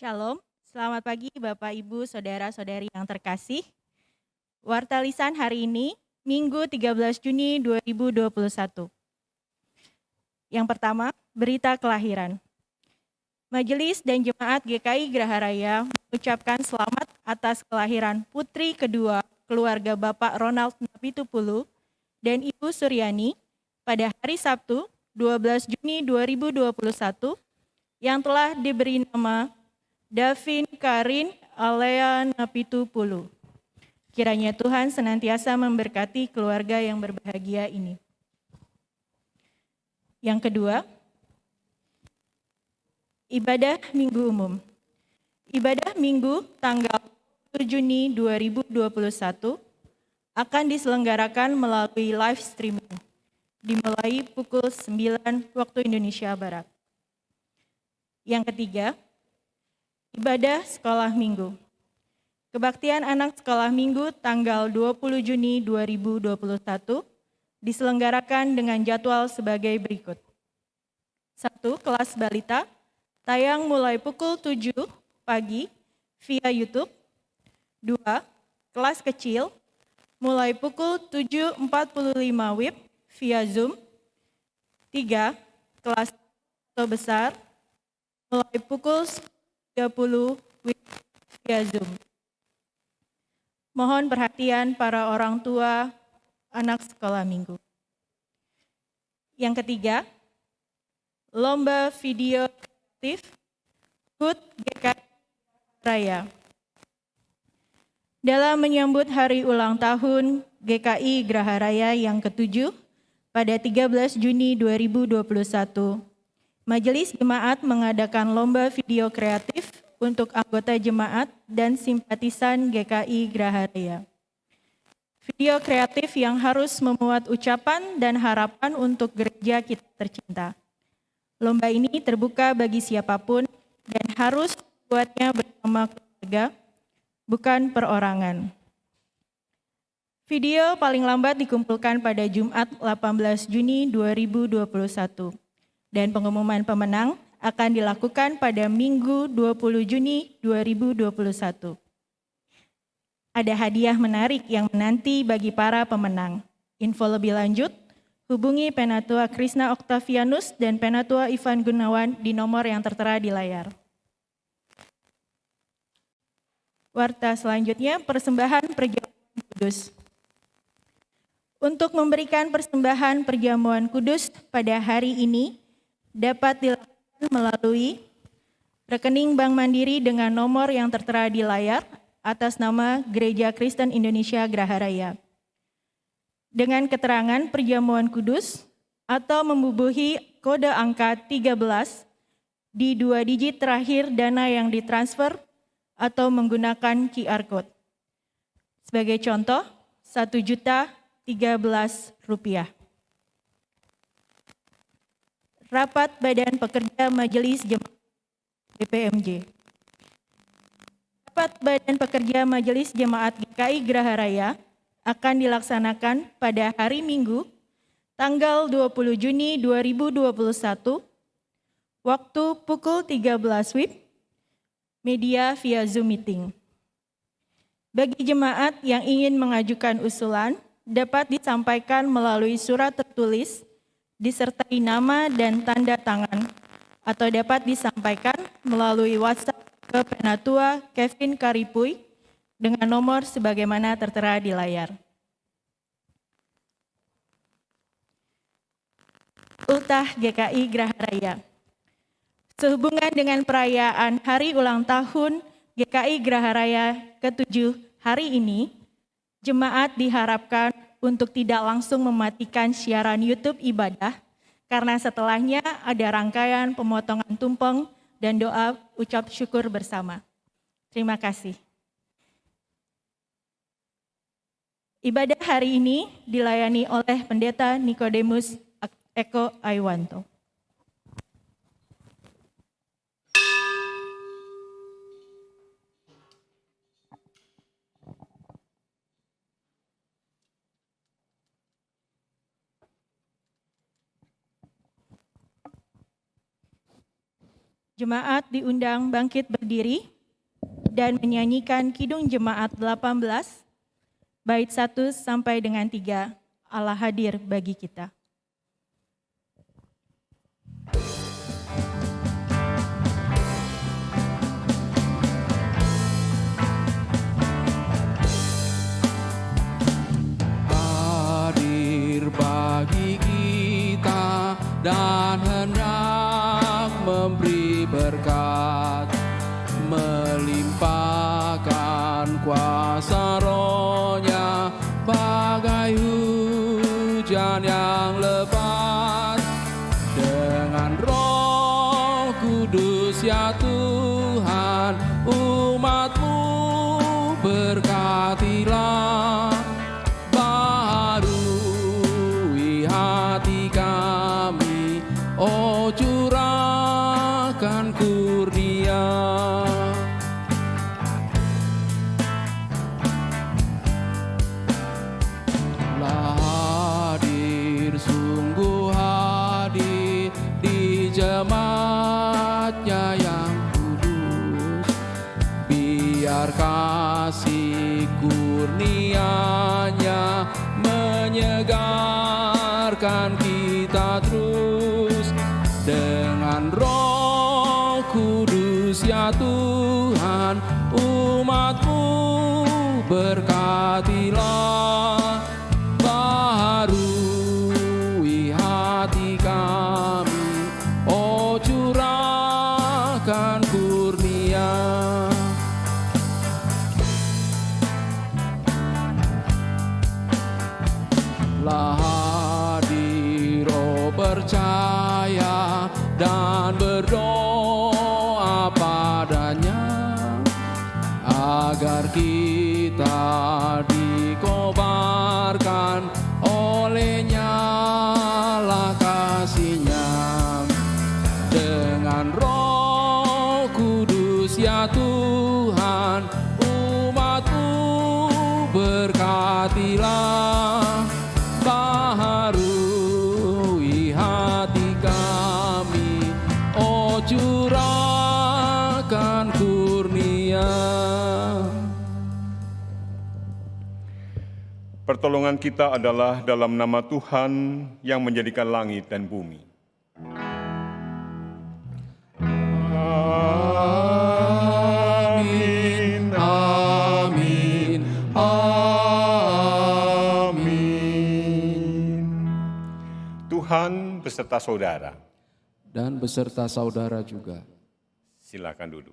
Shalom, selamat pagi Bapak Ibu Saudara-saudari yang terkasih. Warta Lisan hari ini, Minggu 13 Juni 2021. Yang pertama, berita kelahiran. Majelis dan Jemaat GKI Graharaya mengucapkan selamat atas kelahiran putri kedua keluarga Bapak Ronald Napitupulu dan Ibu Suryani pada hari Sabtu 12 Juni 2021 yang telah diberi nama Davin Karin Alea Napitupulu. Kiranya Tuhan senantiasa memberkati keluarga yang berbahagia ini. Yang kedua, ibadah Minggu Umum. Ibadah Minggu tanggal 1 Juni 2021 akan diselenggarakan melalui live streaming, dimulai pukul 9 waktu Indonesia Barat. Yang ketiga, ibadah sekolah minggu. Kebaktian anak sekolah minggu tanggal 20 Juni 2021 diselenggarakan dengan jadwal sebagai berikut. 1. Kelas balita, tayang mulai pukul 7 pagi via YouTube. 2. Kelas kecil, mulai pukul 7.45 WIB via Zoom. 3. Kelas atau besar, mulai pukul 10.30 WIB via Zoom. Mohon perhatian para orang tua anak sekolah minggu. Yang ketiga, lomba video kreatif HUT GKI Raya. Dalam menyambut hari ulang tahun GKI Graharaya yang ke-7 pada 13 Juni 2021, Majelis Jemaat mengadakan lomba video kreatif untuk anggota jemaat dan simpatisan GKI Graharaya. Video kreatif yang harus memuat ucapan dan harapan untuk gereja kita tercinta. Lomba ini terbuka bagi siapapun dan harus dibuatnya bersama keluarga, bukan perorangan. Video paling lambat dikumpulkan pada Jumat 18 Juni 2021 dan pengumuman pemenang akan dilakukan pada Minggu 20 Juni 2021. Ada hadiah menarik yang menanti bagi para pemenang. Info lebih lanjut, hubungi Penatua Krishna Octavianus dan Penatua Ivan Gunawan di nomor yang tertera di layar. Warta selanjutnya, persembahan perjamuan kudus. Untuk memberikan persembahan perjamuan kudus pada hari ini dapat dilakukan melalui rekening Bank Mandiri dengan nomor yang tertera di layar atas nama Gereja Kristen Indonesia Graharaya. Dengan keterangan perjamuan kudus atau membubuhi kode angka 13 di 2 digit terakhir dana yang ditransfer atau menggunakan QR Code. Sebagai contoh, Rp1.013. Rapat Badan Pekerja Majelis Jemaat BPMJ. Rapat Badan Pekerja Majelis Jemaat GKI Graharaya akan dilaksanakan pada hari Minggu, tanggal 20 Juni 2021, waktu pukul 13 WIB, media via Zoom Meeting. Bagi jemaat yang ingin mengajukan usulan, dapat disampaikan melalui surat tertulis disertai nama dan tanda tangan, atau dapat disampaikan melalui WhatsApp ke Penatua Kevin Karipuy dengan nomor sebagaimana tertera di layar. Ultah GKI Graharaya. Sehubungan dengan perayaan hari ulang tahun GKI Graharaya ke-7 hari ini, jemaat diharapkan untuk tidak langsung mematikan siaran YouTube ibadah, karena setelahnya ada rangkaian pemotongan tumpeng dan doa ucap syukur bersama. Terima kasih. Ibadah hari ini dilayani oleh Pendeta Nikodemus Eko Aiwanto. Jemaat diundang bangkit berdiri dan menyanyikan Kidung Jemaat 18, bait 1 sampai dengan 3, Allah hadir bagi kita. Hadir bagi kita dan hendak memberi berkat, melimpahkan kuasa Roh-Nya bagai hujan yang lebat. Dengan Roh Kudus ya Tuhan, umat-Mu berkatilah, baharui hati kami, oh curahkan kurnia. Lah hadir, sungguh hadir di jemaat-Nya yang kudus, biar kasih kurnia-Nya menyegarkan kita terus. Dengan Roh Kudus ya Tuhan, umat-Mu berkatilah, baharui hati kami, oh curahkan kurnia. Lah hadir, oh percaya dan berdoa padanya, agar kita dikobarkan oleh-Nya lah kasih-Nya. Dengan Roh Kudus ya Tuhan, umat-Mu berkatilah, baharui hati kami, oh curahkan kurnia. Pertolongan kita adalah dalam nama Tuhan yang menjadikan langit dan bumi. Amin, amin, amin. Tuhan beserta saudara. Dan beserta saudara juga. Silakan duduk.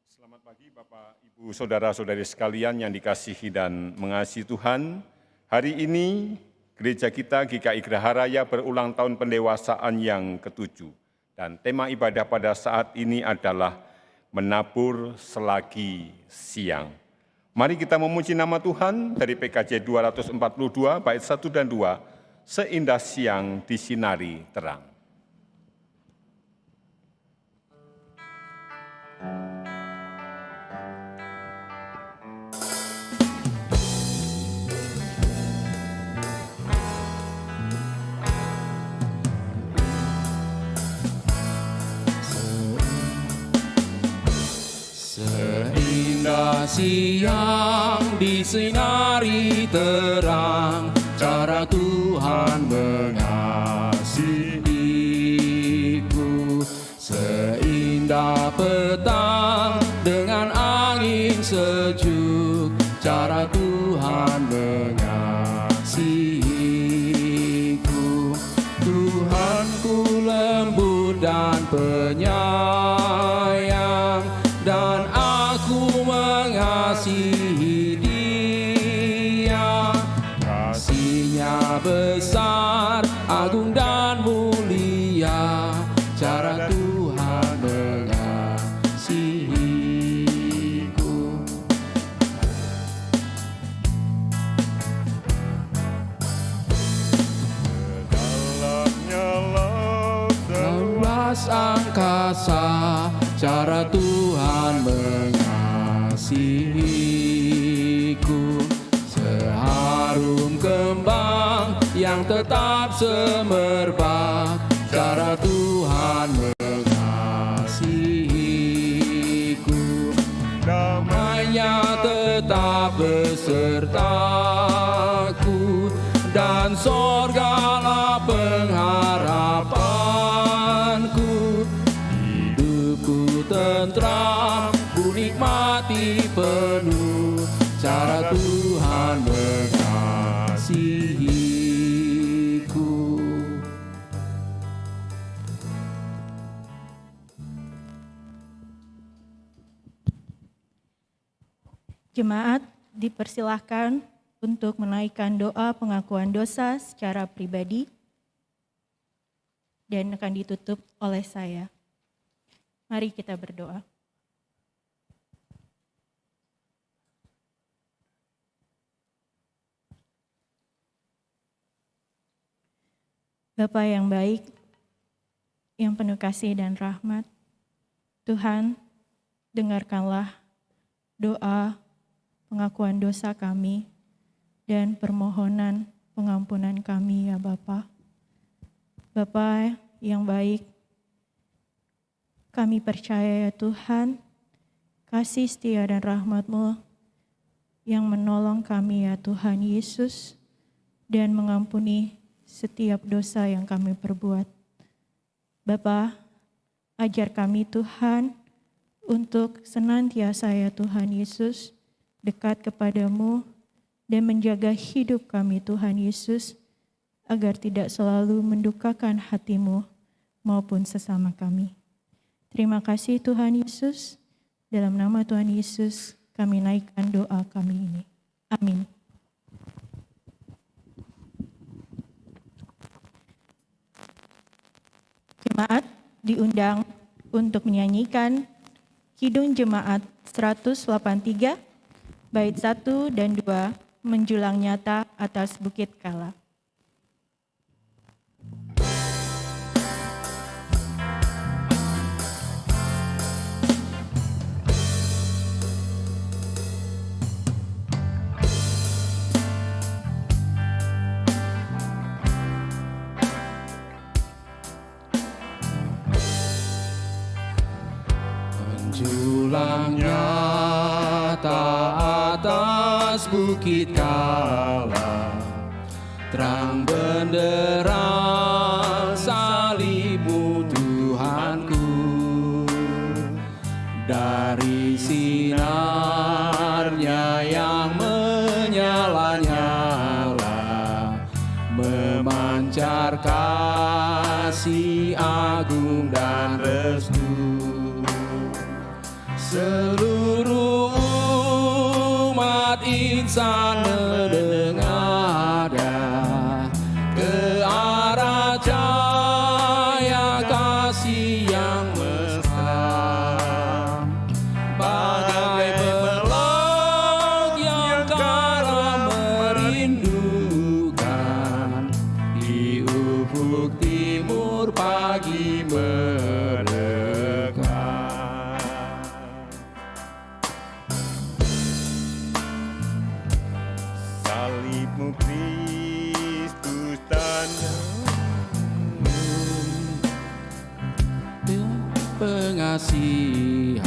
Selamat pagi Bapak, Ibu, saudara-saudari sekalian yang dikasihi dan mengasihi Tuhan. Hari ini gereja kita GKI Geraha Raya berulang tahun pendewasaan yang ke-7. Dan tema ibadah pada saat ini adalah menabur selagi siang. Mari kita memuji nama Tuhan dari PKJ 242 bait 1 dan 2, seindah siang disinari terang. Seindah siang disinari terang, cara Tuhan mengasihiku. Seindah petang dengan angin sejuk, cara Tuhan mengasihiku. Tuhanku lembut dan penyayang, dan aku mengasihi Dia. Kasih-Nya besar, agung dan mulia, cara Tuhan mengasihiku. Dalamnya laut Luas angkasa, cara Tuhan mengasihiku. Seharum kembang yang tetap semerbak, cara Tuhan mengasihiku. besertaku, dan sorgalah pengharapanku. Hidupku tentram, ku nikmati penuh cara Tuhan mengasihiku. Jemaat dipersilahkan untuk menaikkan doa pengakuan dosa secara pribadi dan akan ditutup oleh saya. Mari kita berdoa. Bapa yang baik, yang penuh kasih dan rahmat, Tuhan, dengarkanlah doa pengakuan dosa kami dan permohonan pengampunan kami ya Bapa. Bapa yang baik, kami percaya ya Tuhan, kasih setia dan rahmat-Mu yang menolong kami ya Tuhan Yesus dan mengampuni setiap dosa yang kami perbuat. Bapa, ajar kami Tuhan untuk senantiasa ya Tuhan Yesus dekat kepadamu dan menjaga hidup kami Tuhan Yesus agar tidak selalu mendukakan hati-Mu maupun sesama kami. Terima kasih Tuhan Yesus, dalam nama Tuhan Yesus kami naikkan doa kami ini. Amin. Jemaat diundang untuk menyanyikan Kidung Jemaat 183, bait 1 dan 2, menjulang nyata atas Bukit Kala. Menjulang nyata atas Bukit Kala, terang benderang salib-Mu Tuhanku. Dari sinarnya yang menyala-nyala, memancar kasih agung dan restu. Seluruh umat insan menengadah ke arah cahaya kasih yang mesra, bagai pelak yang karam merindukan di ufuk timur pagi mendekat. Salib-Mu Kristus tanda pengasihan,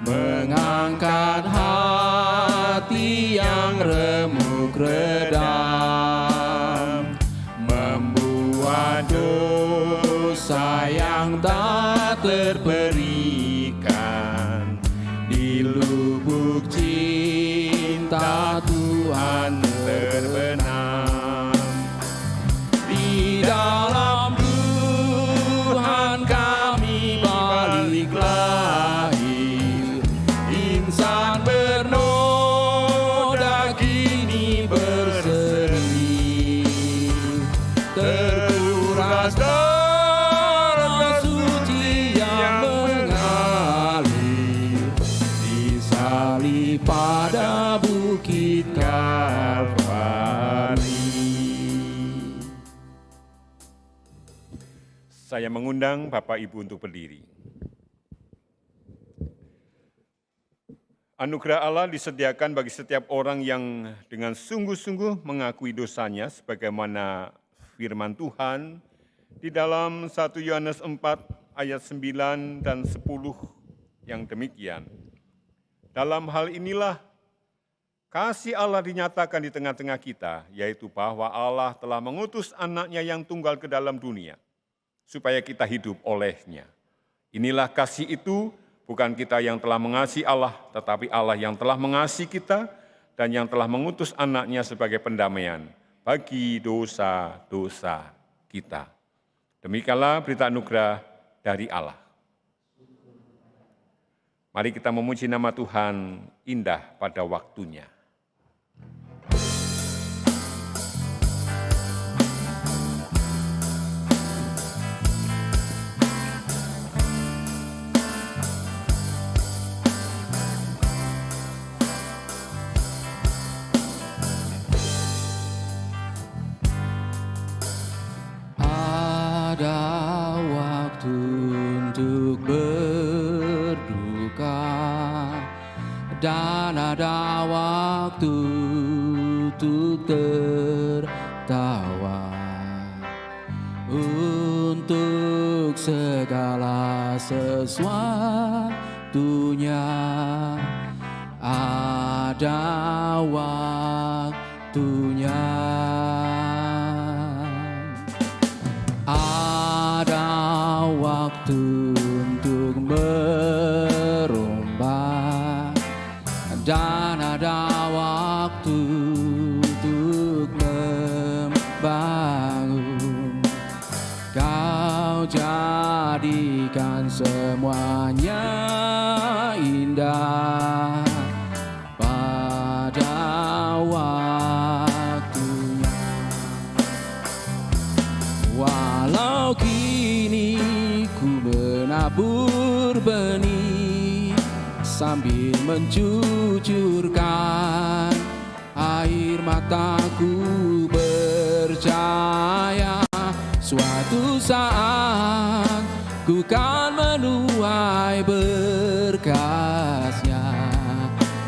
mengangkat hati yang remuk redam, membuat dosa yang tak terperikan di lubuk cinta Tuhan terbenam. Di dalam Tuhan kami balik lahir, insan bernoda kini berseri, terkuras darah suci yang mengalir, disalib pada Bukit Kalvari. Saya mengundang Bapak Ibu untuk berdiri. Anugerah Allah disediakan bagi setiap orang yang dengan sungguh-sungguh mengakui dosanya sebagaimana firman Tuhan di dalam 1 Yohanes 4 ayat 9 dan 10 yang demikian. Dalam hal inilah kasih Allah dinyatakan di tengah-tengah kita, yaitu bahwa Allah telah mengutus anaknya yang tunggal ke dalam dunia, supaya kita hidup olehnya. Inilah kasih itu, bukan kita yang telah mengasihi Allah, tetapi Allah yang telah mengasihi kita dan yang telah mengutus anaknya sebagai pendamaian bagi dosa-dosa kita. Demikianlah berita anugerah dari Allah. Mari kita memuji nama Tuhan, indah pada waktunya. Ada waktu untuk berduka dan ada waktu untuk tertawa. Untuk segala sesuatunya ada waktunya. Ada waktu untuk merombak dan ada waktu untuk membangun. Kau jadikan semuanya indah pada waktunya. Walau kini ku menabur benih sambil mencucurkan air mataku, percaya suatu saat ku kan menuai berkasnya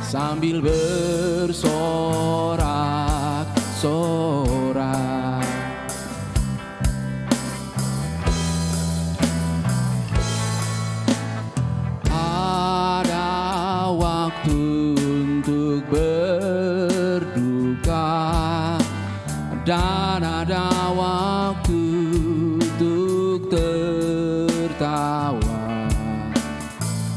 sambil bersorak-sorak. Untuk berduka dan ada waktu untuk tertawa.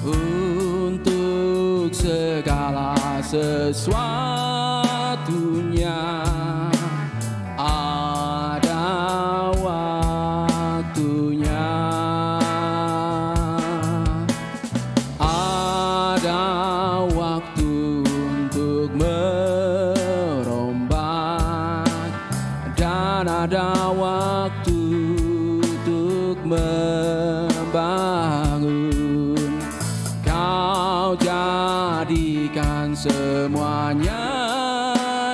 Untuk segala sesuatunya ada waktunya. Ada waktu untuk membangun. Kau jadikan semuanya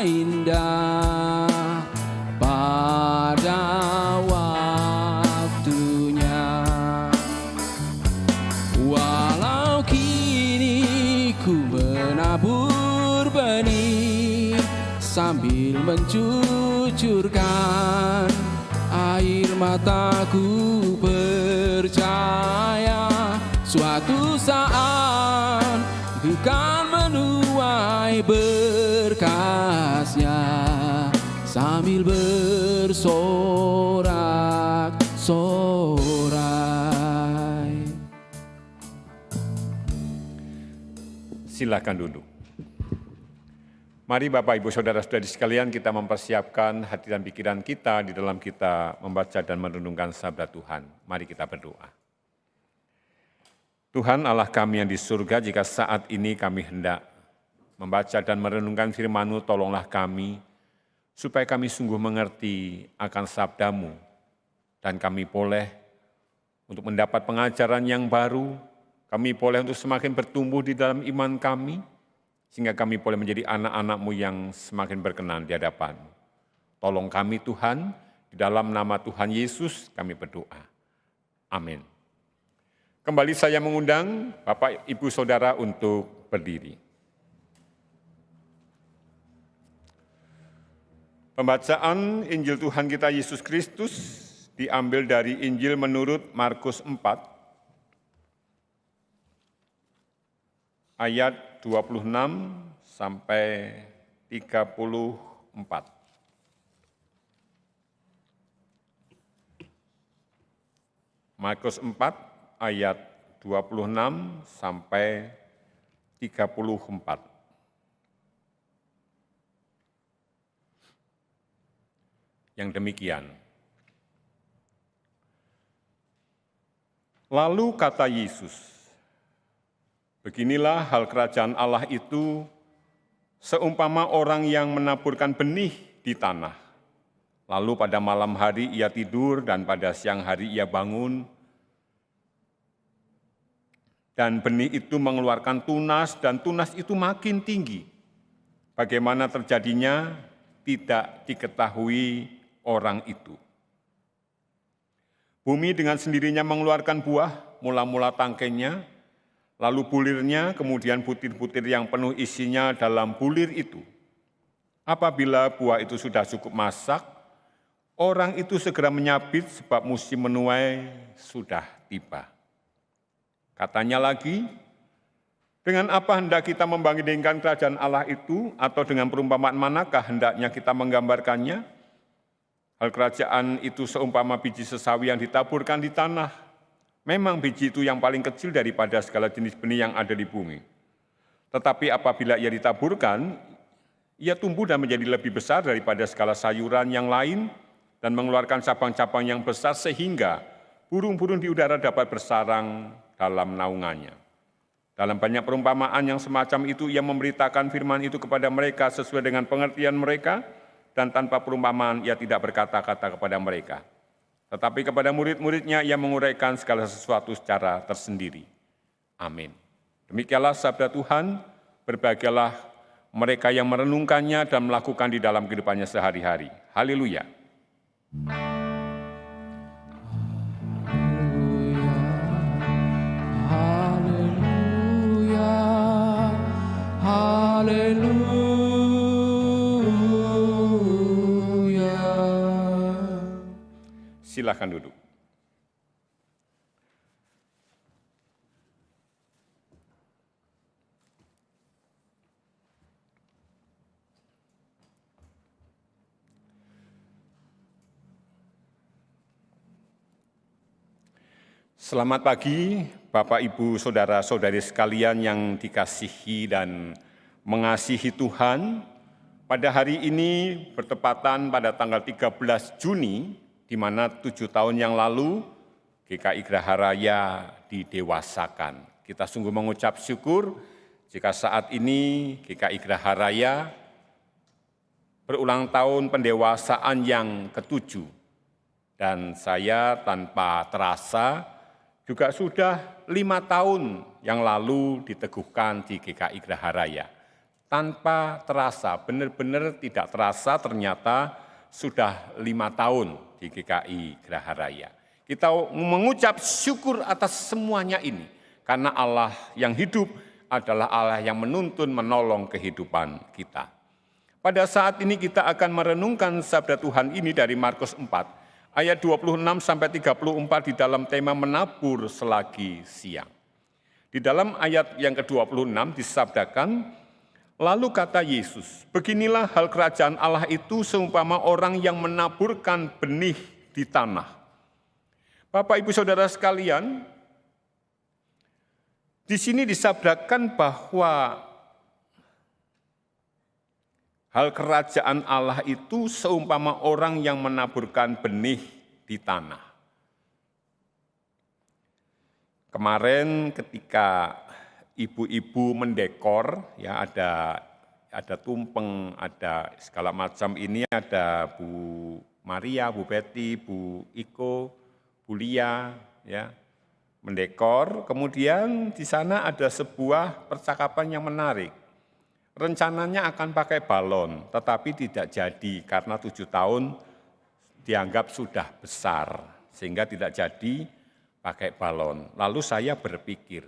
indah pada waktunya. Walau kini ku menabur benih sambil mencucurkan air mataku, percaya suatu saat ku kan menuai berkasnya sambil bersorak-sorai. Silakan duduk. Mari Bapak, Ibu, Saudara-saudari sekalian, kita mempersiapkan hati dan pikiran kita di dalam kita membaca dan merenungkan sabda Tuhan. Mari kita berdoa. Tuhan Allah kami yang di surga, jika saat ini kami hendak membaca dan merenungkan firman-Mu, tolonglah kami, supaya kami sungguh mengerti akan sabda-Mu, dan kami boleh untuk mendapat pengajaran yang baru, kami boleh untuk semakin bertumbuh di dalam iman kami, sehingga kami boleh menjadi anak-anak-Mu yang semakin berkenan di hadapan-Mu. Tolong kami Tuhan, di dalam nama Tuhan Yesus kami berdoa. Amin. Kembali saya mengundang Bapak, Ibu, Saudara untuk berdiri. Pembacaan Injil Tuhan kita Yesus Kristus diambil dari Injil menurut Markus 4, ayat 26 sampai 34. Markus 4 ayat 26 sampai 34. Yang demikian. Lalu kata Yesus, beginilah hal kerajaan Allah itu seumpama orang yang menaburkan benih di tanah. Lalu pada malam hari ia tidur dan pada siang hari ia bangun. Dan benih itu mengeluarkan tunas dan tunas itu makin tinggi. Bagaimana terjadinya tidak diketahui orang itu. Bumi dengan sendirinya mengeluarkan buah, mula-mula tangkainya, lalu bulirnya, kemudian butir-butir yang penuh isinya dalam bulir itu. Apabila buah itu sudah cukup masak, orang itu segera menyabit sebab musim menuai sudah tiba. Katanya lagi, dengan apa hendak kita membandingkan kerajaan Allah itu, atau dengan perumpamaan manakah hendaknya kita menggambarkannya? Hal kerajaan itu seumpama biji sesawi yang ditaburkan di tanah. Memang biji itu yang paling kecil daripada segala jenis benih yang ada di bumi. Tetapi apabila ia ditaburkan, ia tumbuh dan menjadi lebih besar daripada segala sayuran yang lain dan mengeluarkan cabang-cabang yang besar sehingga burung-burung di udara dapat bersarang dalam naungannya. Dalam banyak perumpamaan yang semacam itu, ia memberitakan firman itu kepada mereka sesuai dengan pengertian mereka, dan tanpa perumpamaan ia tidak berkata-kata kepada mereka. Tetapi kepada murid-muridnya ia menguraikan segala sesuatu secara tersendiri. Amin. Demikianlah sabda Tuhan, berbahagialah mereka yang merenungkannya dan melakukan di dalam kehidupannya sehari-hari. Haleluya. Haleluya, haleluya. Silakan duduk. Selamat pagi, Bapak, Ibu, Saudara-saudari sekalian yang dikasihi dan mengasihi Tuhan. Pada hari ini bertepatan pada tanggal 13 Juni, di mana 7 tahun yang lalu GKI Geraha Raya didewasakan. Kita sungguh mengucap syukur jika saat ini GKI Geraha Raya berulang tahun pendewasaan yang ke-7. Dan saya tanpa terasa juga sudah 5 tahun yang lalu diteguhkan di GKI Geraha Raya. Tanpa terasa, benar-benar tidak terasa ternyata sudah 5 tahun di GKI Geraha Raya. Kita mengucap syukur atas semuanya ini, karena Allah yang hidup adalah Allah yang menuntun, menolong kehidupan kita. Pada saat ini kita akan merenungkan sabda Tuhan ini dari Markus 4, ayat 26 sampai 34 di dalam tema menabur selagi siang. Di dalam ayat yang ke-26 disabdakan, lalu kata Yesus, beginilah hal kerajaan Allah itu seumpama orang yang menaburkan benih di tanah. Bapak, Ibu, Saudara sekalian, di sini disabdakan bahwa hal kerajaan Allah itu seumpama orang yang menaburkan benih di tanah. Kemarin ketika ibu-ibu mendekor, ya ada tumpeng, ada segala macam ini, ada Bu Maria, Bu Betty, Bu Iko, Bu Lia, ya mendekor. Kemudian di sana ada sebuah percakapan yang menarik. Rencananya akan pakai balon, tetapi tidak jadi karena 7 tahun dianggap sudah besar, sehingga tidak jadi pakai balon. Lalu saya berpikir,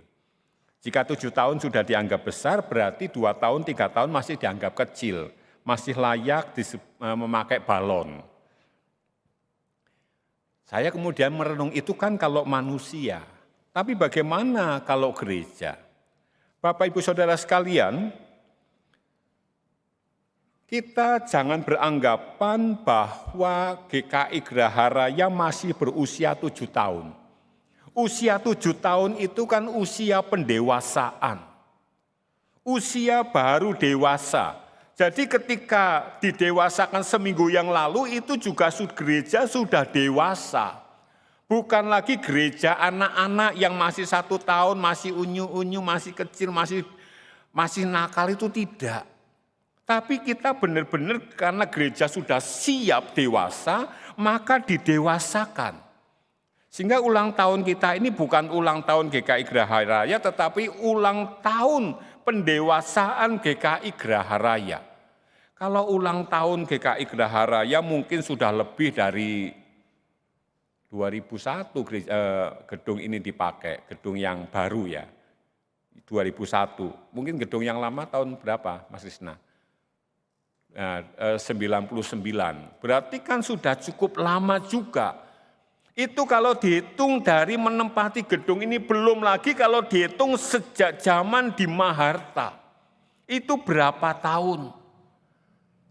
jika 7 tahun sudah dianggap besar, berarti 2 tahun, 3 tahun masih dianggap kecil, masih layak memakai balon. Saya kemudian merenung, itu kan kalau manusia, tapi bagaimana kalau gereja? Bapak, Ibu, Saudara sekalian, Kita jangan beranggapan bahwa GKI Geraha Raya masih berusia 7 tahun. Usia 7 tahun itu kan usia pendewasaan. Usia baru dewasa. Jadi ketika didewasakan seminggu yang lalu itu juga gereja sudah dewasa. Bukan lagi gereja anak-anak yang masih 1 tahun, masih unyu-unyu, masih kecil, masih nakal, itu tidak. Tapi kita benar-benar karena gereja sudah siap dewasa, maka didewasakan. Sehingga ulang tahun kita ini bukan ulang tahun GKI Geraha Raya, tetapi ulang tahun pendewasaan GKI Geraha Raya. Kalau ulang tahun GKI Geraha Raya mungkin sudah lebih dari 2001 gedung ini dipakai, gedung yang baru ya, 2001. Mungkin gedung yang lama tahun berapa, Mas Risna? 99. Berarti kan sudah cukup lama juga. Itu kalau dihitung dari menempati gedung ini, belum lagi kalau dihitung sejak zaman di Maharta. Itu berapa tahun?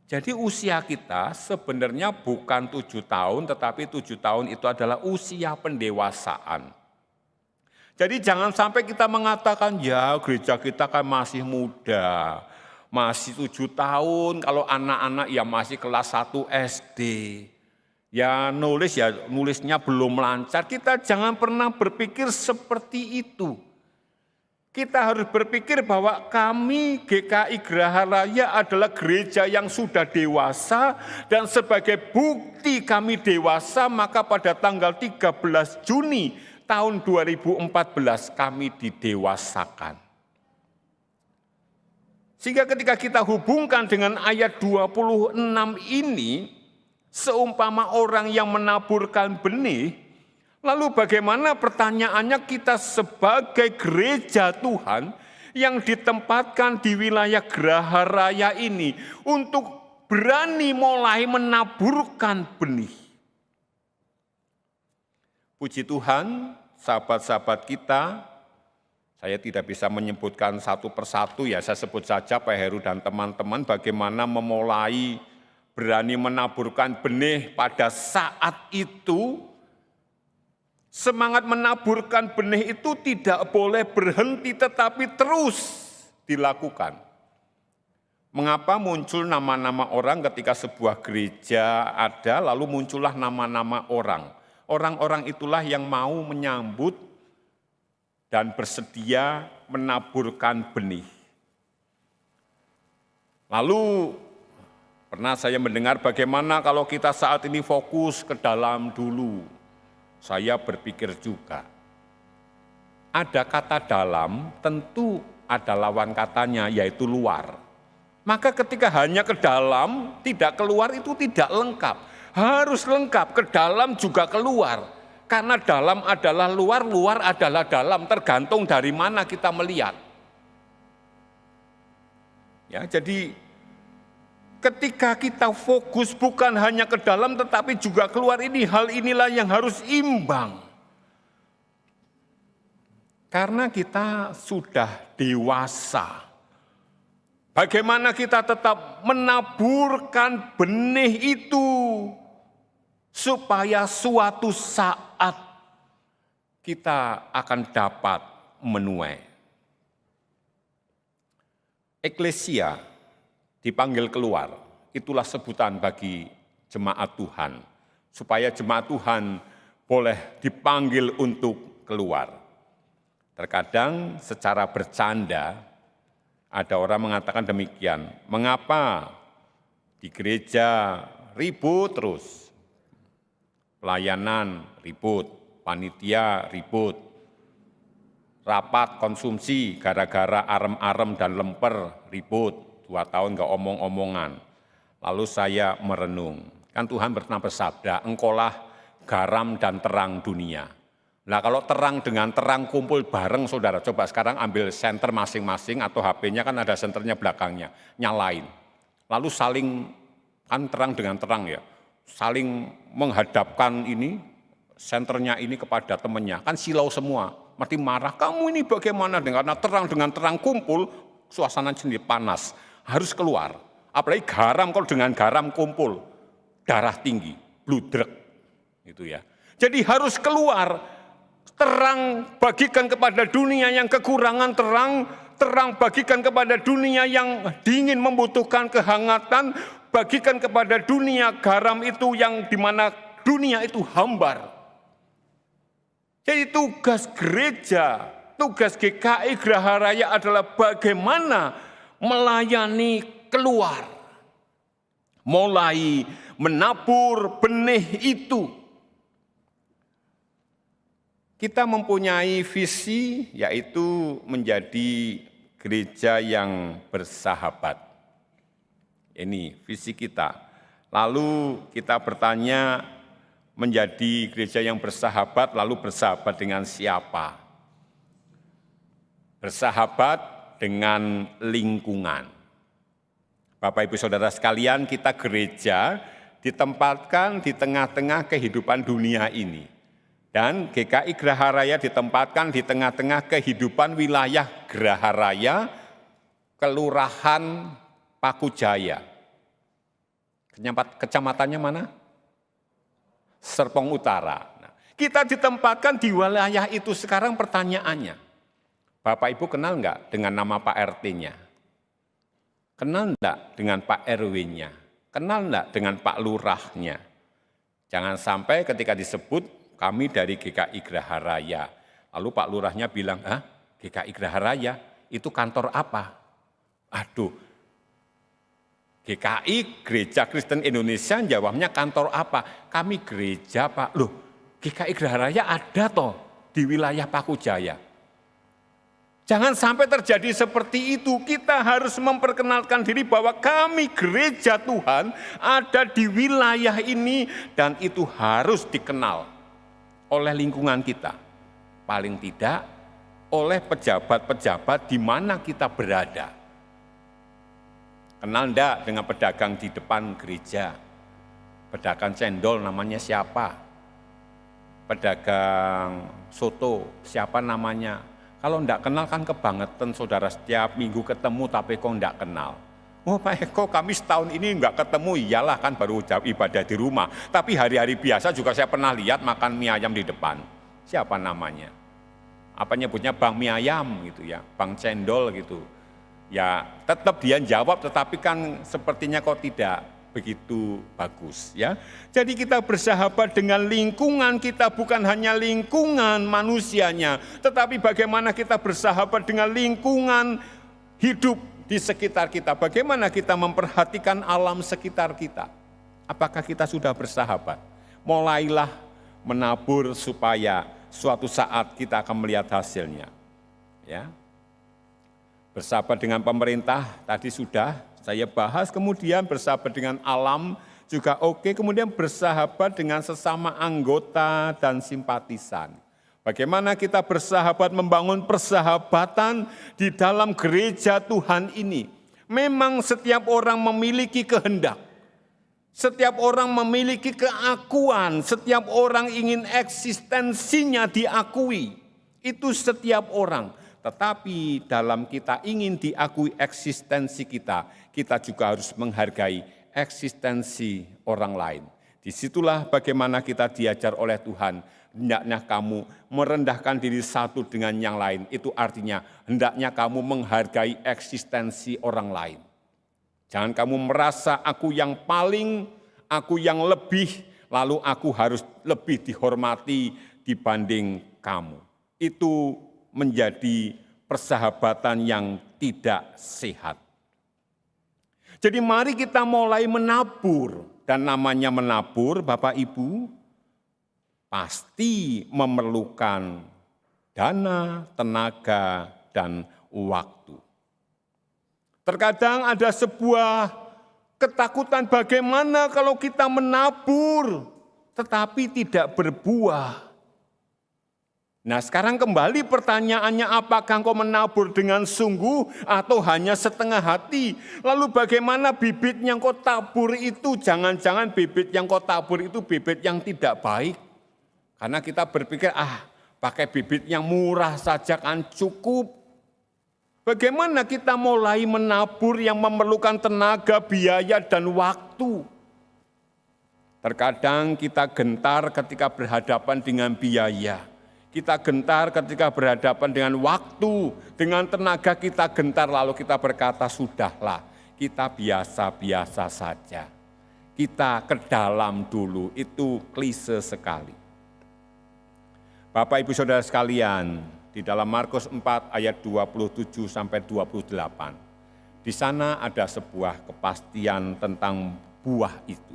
Jadi usia kita sebenarnya bukan 7 tahun, tetapi 7 tahun itu adalah usia pendewasaan. Jadi jangan sampai kita mengatakan, ya gereja kita kan masih muda, masih 7 tahun, kalau anak-anak ya masih kelas 1 SD. Ya nulisnya belum lancar, kita jangan pernah berpikir seperti itu. Kita harus berpikir bahwa kami GKI Geraha Raya adalah gereja yang sudah dewasa, dan sebagai bukti kami dewasa, maka pada tanggal 13 Juni tahun 2014 kami didewasakan. Sehingga ketika kita hubungkan dengan ayat 26 ini, seumpama orang yang menaburkan benih, lalu bagaimana pertanyaannya kita sebagai gereja Tuhan yang ditempatkan di wilayah Geraha Raya ini untuk berani mulai menaburkan benih. Puji Tuhan, sahabat-sahabat kita, saya tidak bisa menyebutkan satu persatu ya, saya sebut saja Pak Heru dan teman-teman bagaimana memulai berani menaburkan benih pada saat itu. Semangat menaburkan benih itu tidak boleh berhenti tetapi terus dilakukan. Mengapa muncul nama-nama orang ketika sebuah gereja ada, lalu muncullah nama-nama orang. Orang-orang itulah yang mau menyambut dan bersedia menaburkan benih. Lalu pernah saya mendengar bagaimana kalau kita saat ini fokus ke dalam dulu. Saya berpikir juga, ada kata dalam, tentu ada lawan katanya, yaitu luar. Maka ketika hanya ke dalam, tidak keluar itu tidak lengkap. Harus lengkap, ke dalam juga keluar. Karena dalam adalah luar, luar adalah dalam, tergantung dari mana kita melihat. Ya, jadi ketika kita fokus bukan hanya ke dalam tetapi juga keluar, ini hal inilah yang harus imbang. Karena kita sudah dewasa. Bagaimana kita tetap menaburkan benih itu supaya suatu saat kita akan dapat menuai. Eklesia dipanggil keluar, itulah sebutan bagi jemaat Tuhan. Supaya jemaat Tuhan boleh dipanggil untuk keluar. Terkadang secara bercanda, ada orang mengatakan demikian, mengapa di gereja ribut terus? Pelayanan ribut, panitia ribut, rapat konsumsi gara-gara arem-arem dan lemper ribut. 2 tahun enggak omong-omongan. Lalu saya merenung. Kan Tuhan pernah bersabda, engkaulah garam dan terang dunia. Nah kalau terang dengan terang kumpul bareng saudara, coba sekarang ambil senter masing-masing atau HP-nya kan ada senternya belakangnya, nyalain. Lalu saling, kan terang dengan terang ya, saling menghadapkan ini, senternya ini kepada temannya, kan silau semua, mati marah, kamu ini bagaimana karena terang dengan terang kumpul, suasana sendiri panas. Harus keluar. Apalagi garam, kalau dengan garam kumpul, darah tinggi, bludrek. Gitu ya. Jadi harus keluar, terang bagikan kepada dunia yang kekurangan terang bagikan kepada dunia yang dingin membutuhkan kehangatan, bagikan kepada dunia garam itu yang dimana dunia itu hambar. Jadi tugas gereja, tugas GKI Geraha Raya adalah bagaimana melayani keluar. Mulai menabur benih itu. Kita mempunyai visi yaitu menjadi gereja yang bersahabat. Ini visi kita. Lalu kita bertanya menjadi gereja yang bersahabat, lalu bersahabat dengan siapa? Bersahabat dengan lingkungan. Bapak Ibu Saudara sekalian, kita gereja ditempatkan di tengah-tengah kehidupan dunia ini. Dan GKI Geraha Raya ditempatkan di tengah-tengah kehidupan wilayah Geraha Raya, Kelurahan Pakujaya. Kecamatannya mana? Serpong Utara. Nah, kita ditempatkan di wilayah itu. Sekarang pertanyaannya, Bapak Ibu kenal enggak dengan nama Pak RT-nya? Kenal enggak dengan Pak RW-nya? Kenal enggak dengan Pak Lurahnya? Jangan sampai ketika disebut kami dari GKI Geraha Raya. Lalu Pak Lurahnya bilang, GKI Geraha Raya itu kantor apa? Aduh, GKI Gereja Kristen Indonesia jawabnya kantor apa? Kami gereja Pak. Loh, GKI Geraha Raya ada toh di wilayah Pakujaya. Jangan sampai terjadi seperti itu. Kita harus memperkenalkan diri bahwa kami gereja Tuhan ada di wilayah ini dan itu harus dikenal oleh lingkungan kita, paling tidak oleh pejabat-pejabat di mana kita berada. Kenal enggak dengan pedagang di depan gereja? Pedagang cendol namanya siapa? Pedagang soto siapa namanya? Kalau enggak kenal kan kebangetan saudara, setiap minggu ketemu tapi kok enggak kenal. Oh Pak Eko, kami setahun ini enggak ketemu, iyalah kan baru ibadah di rumah. Tapi hari-hari biasa juga saya pernah lihat makan mie ayam di depan. Siapa namanya? Apa nyebutnya Bang Mie Ayam gitu ya, Bang Cendol gitu. Ya tetap dia jawab, tetapi kan sepertinya kok tidak begitu bagus ya. Jadi kita bersahabat dengan lingkungan kita, bukan hanya lingkungan manusianya, tetapi bagaimana kita bersahabat dengan lingkungan hidup di sekitar kita, bagaimana kita memperhatikan alam sekitar kita. Apakah kita sudah bersahabat? Mulailah menabur supaya suatu saat kita akan melihat hasilnya. Ya. Bersahabat dengan pemerintah tadi sudah saya bahas, kemudian bersahabat dengan alam juga oke, kemudian bersahabat dengan sesama anggota dan simpatisan. Bagaimana kita bersahabat, membangun persahabatan di dalam gereja Tuhan ini. Memang setiap orang memiliki kehendak. Setiap orang memiliki keakuan. Setiap orang ingin eksistensinya diakui. Itu setiap orang. Tetapi dalam kita ingin diakui eksistensi kita, kita juga harus menghargai eksistensi orang lain. Disitulah bagaimana kita diajar oleh Tuhan. Hendaknya kamu merendahkan diri satu dengan yang lain. Itu artinya hendaknya kamu menghargai eksistensi orang lain. Jangan kamu merasa aku yang paling, aku yang lebih, lalu aku harus lebih dihormati dibanding kamu. Itu menjadi persahabatan yang tidak sehat. Jadi mari kita mulai menabur. Dan namanya menabur, Bapak Ibu, pasti memerlukan dana, tenaga, dan waktu. Terkadang ada sebuah ketakutan bagaimana kalau kita menabur tetapi tidak berbuah. Nah sekarang kembali pertanyaannya, apakah engkau menabur dengan sungguh atau hanya setengah hati? Lalu bagaimana bibit yang kau tabur itu? Jangan-jangan bibit yang kau tabur itu bibit yang tidak baik. Karena kita berpikir, pakai bibit yang murah saja kan cukup. Bagaimana kita mulai menabur yang memerlukan tenaga, biaya, dan waktu? Terkadang kita gentar ketika berhadapan dengan biaya. Kita gentar ketika berhadapan dengan waktu, dengan tenaga kita gentar lalu kita berkata, sudahlah, kita biasa-biasa saja. Kita ke dalam dulu, itu klise sekali. Bapak Ibu Saudara sekalian, di dalam Markus 4 ayat 27 sampai 28, di sana ada sebuah kepastian tentang buah itu.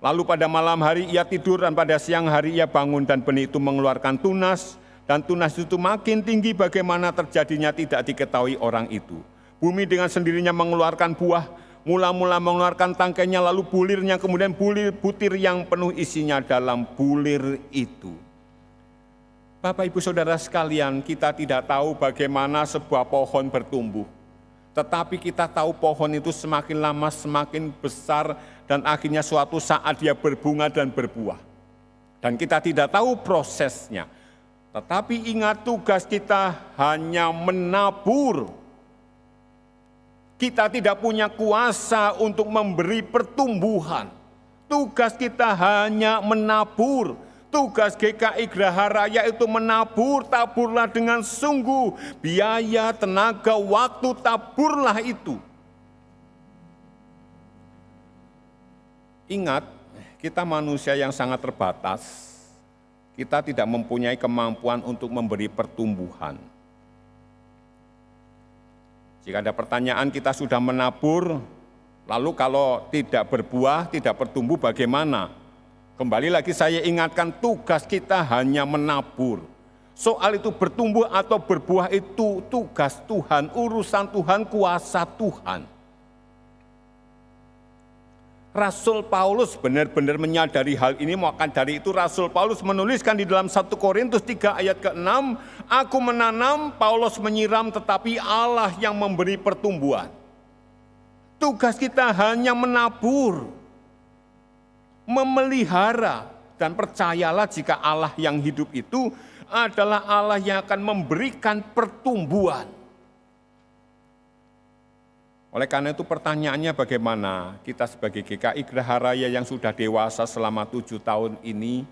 Lalu pada malam hari ia tidur dan pada siang hari ia bangun dan benih itu mengeluarkan tunas. Dan tunas itu makin tinggi bagaimana terjadinya tidak diketahui orang itu. Bumi dengan sendirinya mengeluarkan buah, mula-mula mengeluarkan tangkainya lalu bulirnya, kemudian butir yang penuh isinya dalam bulir itu. Bapak Ibu Saudara sekalian, kita tidak tahu bagaimana sebuah pohon bertumbuh. Tetapi kita tahu pohon itu semakin lama semakin besar dan akhirnya suatu saat dia berbunga dan berbuah. Dan kita tidak tahu prosesnya. Tetapi ingat, tugas kita hanya menabur. Kita tidak punya kuasa untuk memberi pertumbuhan. Tugas kita hanya menabur. Tugas GKI Geraha Raya itu menabur, taburlah dengan sungguh. Biaya, tenaga, waktu, taburlah itu. Ingat, kita manusia yang sangat terbatas. Kita tidak mempunyai kemampuan untuk memberi pertumbuhan. Jika ada pertanyaan, kita sudah menabur, lalu kalau tidak berbuah, tidak bertumbuh bagaimana? Kembali lagi saya ingatkan, tugas kita hanya menabur. Soal itu bertumbuh atau berbuah itu tugas Tuhan, urusan Tuhan, kuasa Tuhan. Rasul Paulus benar-benar menyadari hal ini, maka dari itu Rasul Paulus menuliskan di dalam 1 Korintus 3 ayat ke-6, aku menanam, Paulus menyiram, tetapi Allah yang memberi pertumbuhan. Tugas kita hanya menabur, memelihara, dan percayalah jika Allah yang hidup itu adalah Allah yang akan memberikan pertumbuhan. Oleh karena itu pertanyaannya bagaimana kita sebagai GKI Geraha Raya yang sudah dewasa selama 7 tahun ini,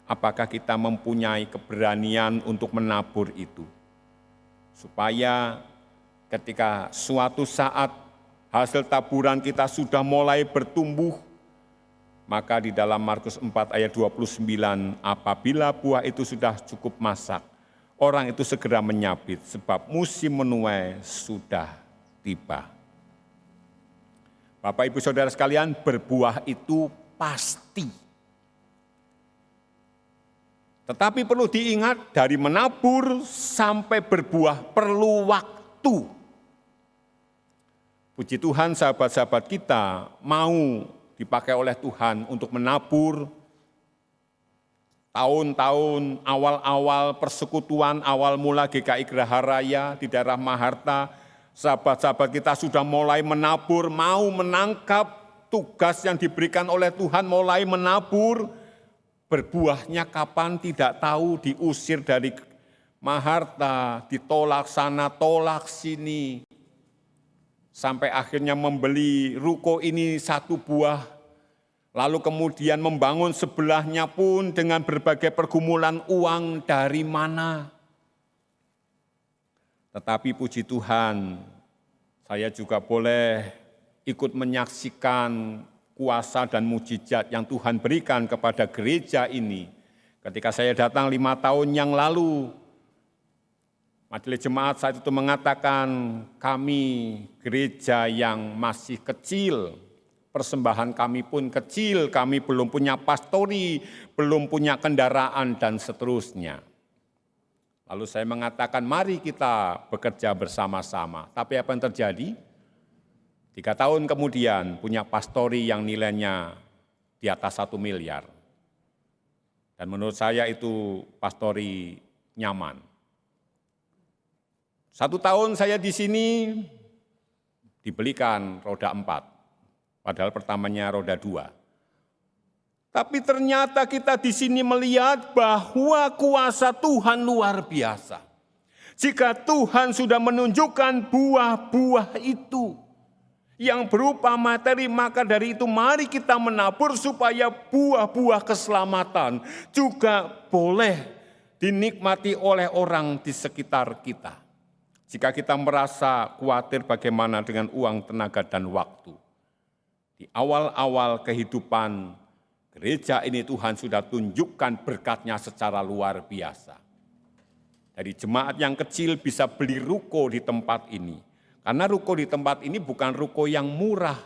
apakah kita mempunyai keberanian untuk menabur itu? Supaya ketika suatu saat hasil taburan kita sudah mulai bertumbuh, maka di dalam Markus 4 ayat 29, apabila buah itu sudah cukup masak, orang itu segera menyabit, sebab musim menuai sudah tiba. Bapak Ibu Saudara sekalian, berbuah itu pasti. Tetapi perlu diingat, dari menabur sampai berbuah perlu waktu. Puji Tuhan, sahabat-sahabat kita mau dipakai oleh Tuhan untuk menabur. Tahun-tahun awal-awal persekutuan, awal mula GKI Geraha Raya di daerah Maharta, sahabat-sahabat kita sudah mulai menabur, mau menangkap tugas yang diberikan oleh Tuhan, mulai menabur. Berbuahnya kapan tidak tahu, diusir dari Maharta, ditolak sana, tolak sini. Sampai akhirnya membeli ruko ini 1 buah, lalu kemudian membangun sebelahnya pun dengan berbagai pergumulan uang dari mana. Tetapi puji Tuhan, saya juga boleh ikut menyaksikan kuasa dan mujizat yang Tuhan berikan kepada gereja ini. Ketika saya datang 5 tahun yang lalu, Majelis Jemaat saat itu mengatakan, kami gereja yang masih kecil, persembahan kami pun kecil, kami belum punya pastori, belum punya kendaraan, dan seterusnya. Lalu saya mengatakan, mari kita bekerja bersama-sama. Tapi apa yang terjadi? 3 tahun kemudian punya pastori yang nilainya di atas 1 miliar. Dan menurut saya itu pastori nyaman. 1 tahun saya di sini dibelikan roda 4, padahal pertamanya roda 2. Tapi ternyata kita di sini melihat bahwa kuasa Tuhan luar biasa. Jika Tuhan sudah menunjukkan buah-buah itu yang berupa materi, maka dari itu mari kita menabur supaya buah-buah keselamatan juga boleh dinikmati oleh orang di sekitar kita. Jika kita merasa khawatir bagaimana dengan uang, tenaga, dan waktu. Di awal-awal kehidupan gereja ini Tuhan sudah tunjukkan berkat-Nya secara luar biasa. Dari jemaat yang kecil bisa beli ruko di tempat ini. Karena ruko di tempat ini bukan ruko yang murah,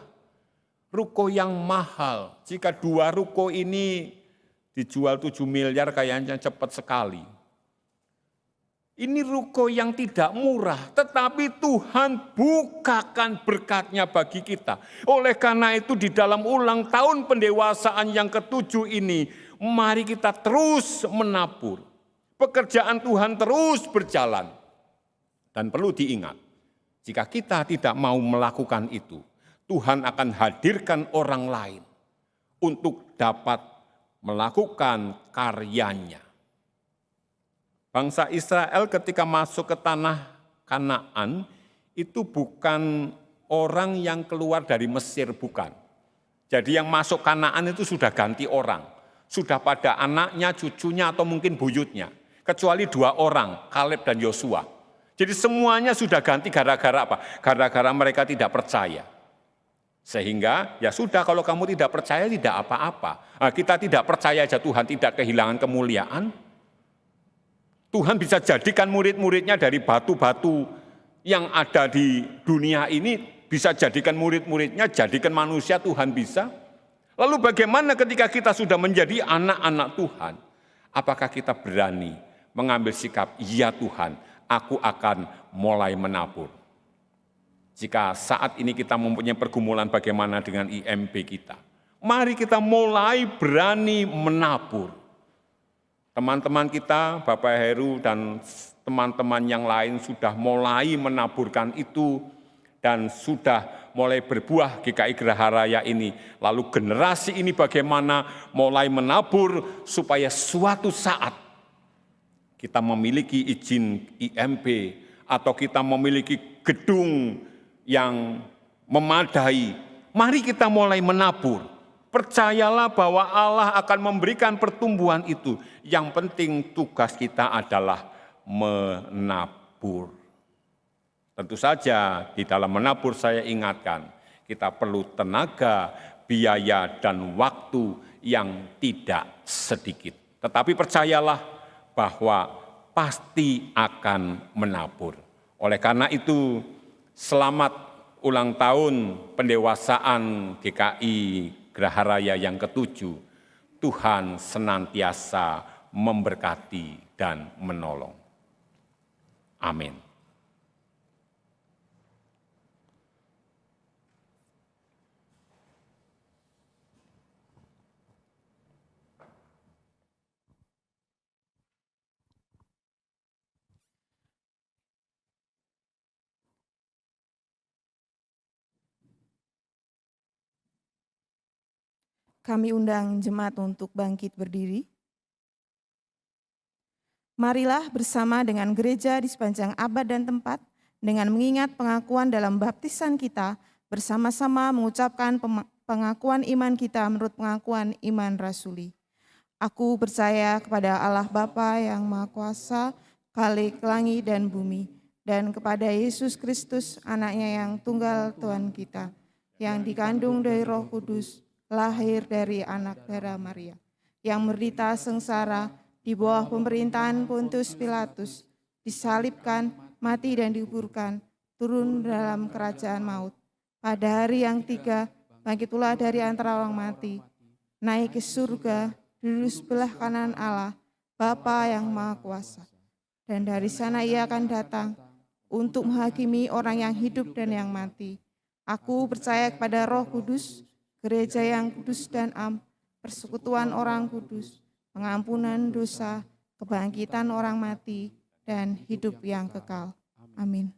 ruko yang mahal. Jika 2 ruko ini dijual 7 miliar kayaknya cepat sekali. Ini ruko yang tidak murah, tetapi Tuhan bukakan berkat-Nya bagi kita. Oleh karena itu di dalam ulang tahun pendewasaan yang ke-7 ini, mari kita terus menabur. Pekerjaan Tuhan terus berjalan. Dan perlu diingat, jika kita tidak mau melakukan itu, Tuhan akan hadirkan orang lain untuk dapat melakukan karyanya. Bangsa Israel ketika masuk ke tanah Kanaan, itu bukan orang yang keluar dari Mesir, bukan. Jadi yang masuk Kanaan itu sudah ganti orang. Sudah pada anaknya, cucunya, atau mungkin buyutnya. Kecuali 2 orang, Kaleb dan Yosua. Jadi semuanya sudah ganti gara-gara apa? Gara-gara mereka tidak percaya. Sehingga ya sudah, kalau kamu tidak percaya tidak apa-apa. Nah, kita tidak percaya aja Tuhan tidak kehilangan kemuliaan. Tuhan bisa jadikan murid-muridnya dari batu-batu yang ada di dunia ini, bisa jadikan murid-muridnya, jadikan manusia Tuhan bisa. Lalu bagaimana ketika kita sudah menjadi anak-anak Tuhan? Apakah kita berani mengambil sikap, ya Tuhan, aku akan mulai menabur. Jika saat ini kita mempunyai pergumulan bagaimana dengan IMB kita, mari kita mulai berani menabur. Teman-teman kita, Bapak Heru dan teman-teman yang lain sudah mulai menaburkan itu dan sudah mulai berbuah GKI Geraha Raya ini. Lalu generasi ini bagaimana mulai menabur supaya suatu saat kita memiliki izin IMB atau kita memiliki gedung yang memadai. Mari kita mulai menabur. Percayalah bahwa Allah akan memberikan pertumbuhan itu. Yang penting tugas kita adalah menabur. Tentu saja di dalam menabur saya ingatkan, kita perlu tenaga, biaya, dan waktu yang tidak sedikit. Tetapi percayalah bahwa pasti akan menabur. Oleh karena itu, selamat ulang tahun pendewasaan GKI Geraha Raya yang ke-7. Tuhan senantiasa memberkati dan menolong. Amin. Kami undang jemaat untuk bangkit berdiri. Marilah bersama dengan gereja di sepanjang abad dan tempat, dengan mengingat pengakuan dalam baptisan kita, bersama-sama mengucapkan pengakuan iman kita menurut pengakuan iman rasuli. Aku percaya kepada Allah Bapa yang Maha Kuasa, Khalik langit dan bumi, dan kepada Yesus Kristus, anaknya yang tunggal Tuhan kita, yang dikandung dari Roh Kudus, lahir dari anak darah Maria, yang menderita sengsara di bawah pemerintahan Pontius Pilatus, disalibkan, mati dan dikuburkan, turun dalam kerajaan maut. Pada hari yang 3, bangkit pula dari antara orang mati, naik ke surga, duduk sebelah kanan Allah, Bapa yang Maha Kuasa. Dan dari sana ia akan datang untuk menghakimi orang yang hidup dan yang mati. Aku percaya kepada Roh Kudus, gereja yang kudus dan persekutuan orang kudus, pengampunan dosa, kebangkitan orang mati, dan hidup yang kekal. Amin.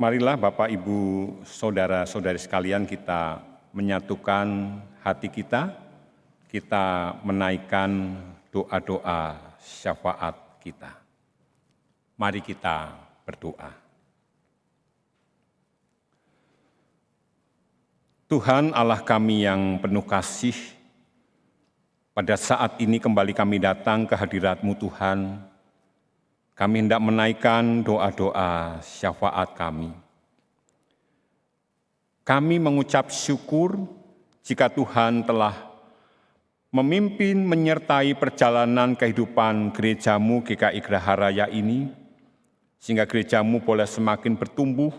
Marilah Bapak, Ibu, Saudara-saudari sekalian, kita menyatukan hati kita menaikkan doa-doa syafaat kita. Mari kita berdoa. Tuhan Allah kami yang penuh kasih, pada saat ini kembali kami datang ke hadirat-Mu Tuhan. Kami hendak menaikkan doa-doa syafaat kami. Kami mengucap syukur jika Tuhan telah memimpin menyertai perjalanan kehidupan gereja-Mu GKI Graharaya ini, sehingga gereja-Mu boleh semakin bertumbuh,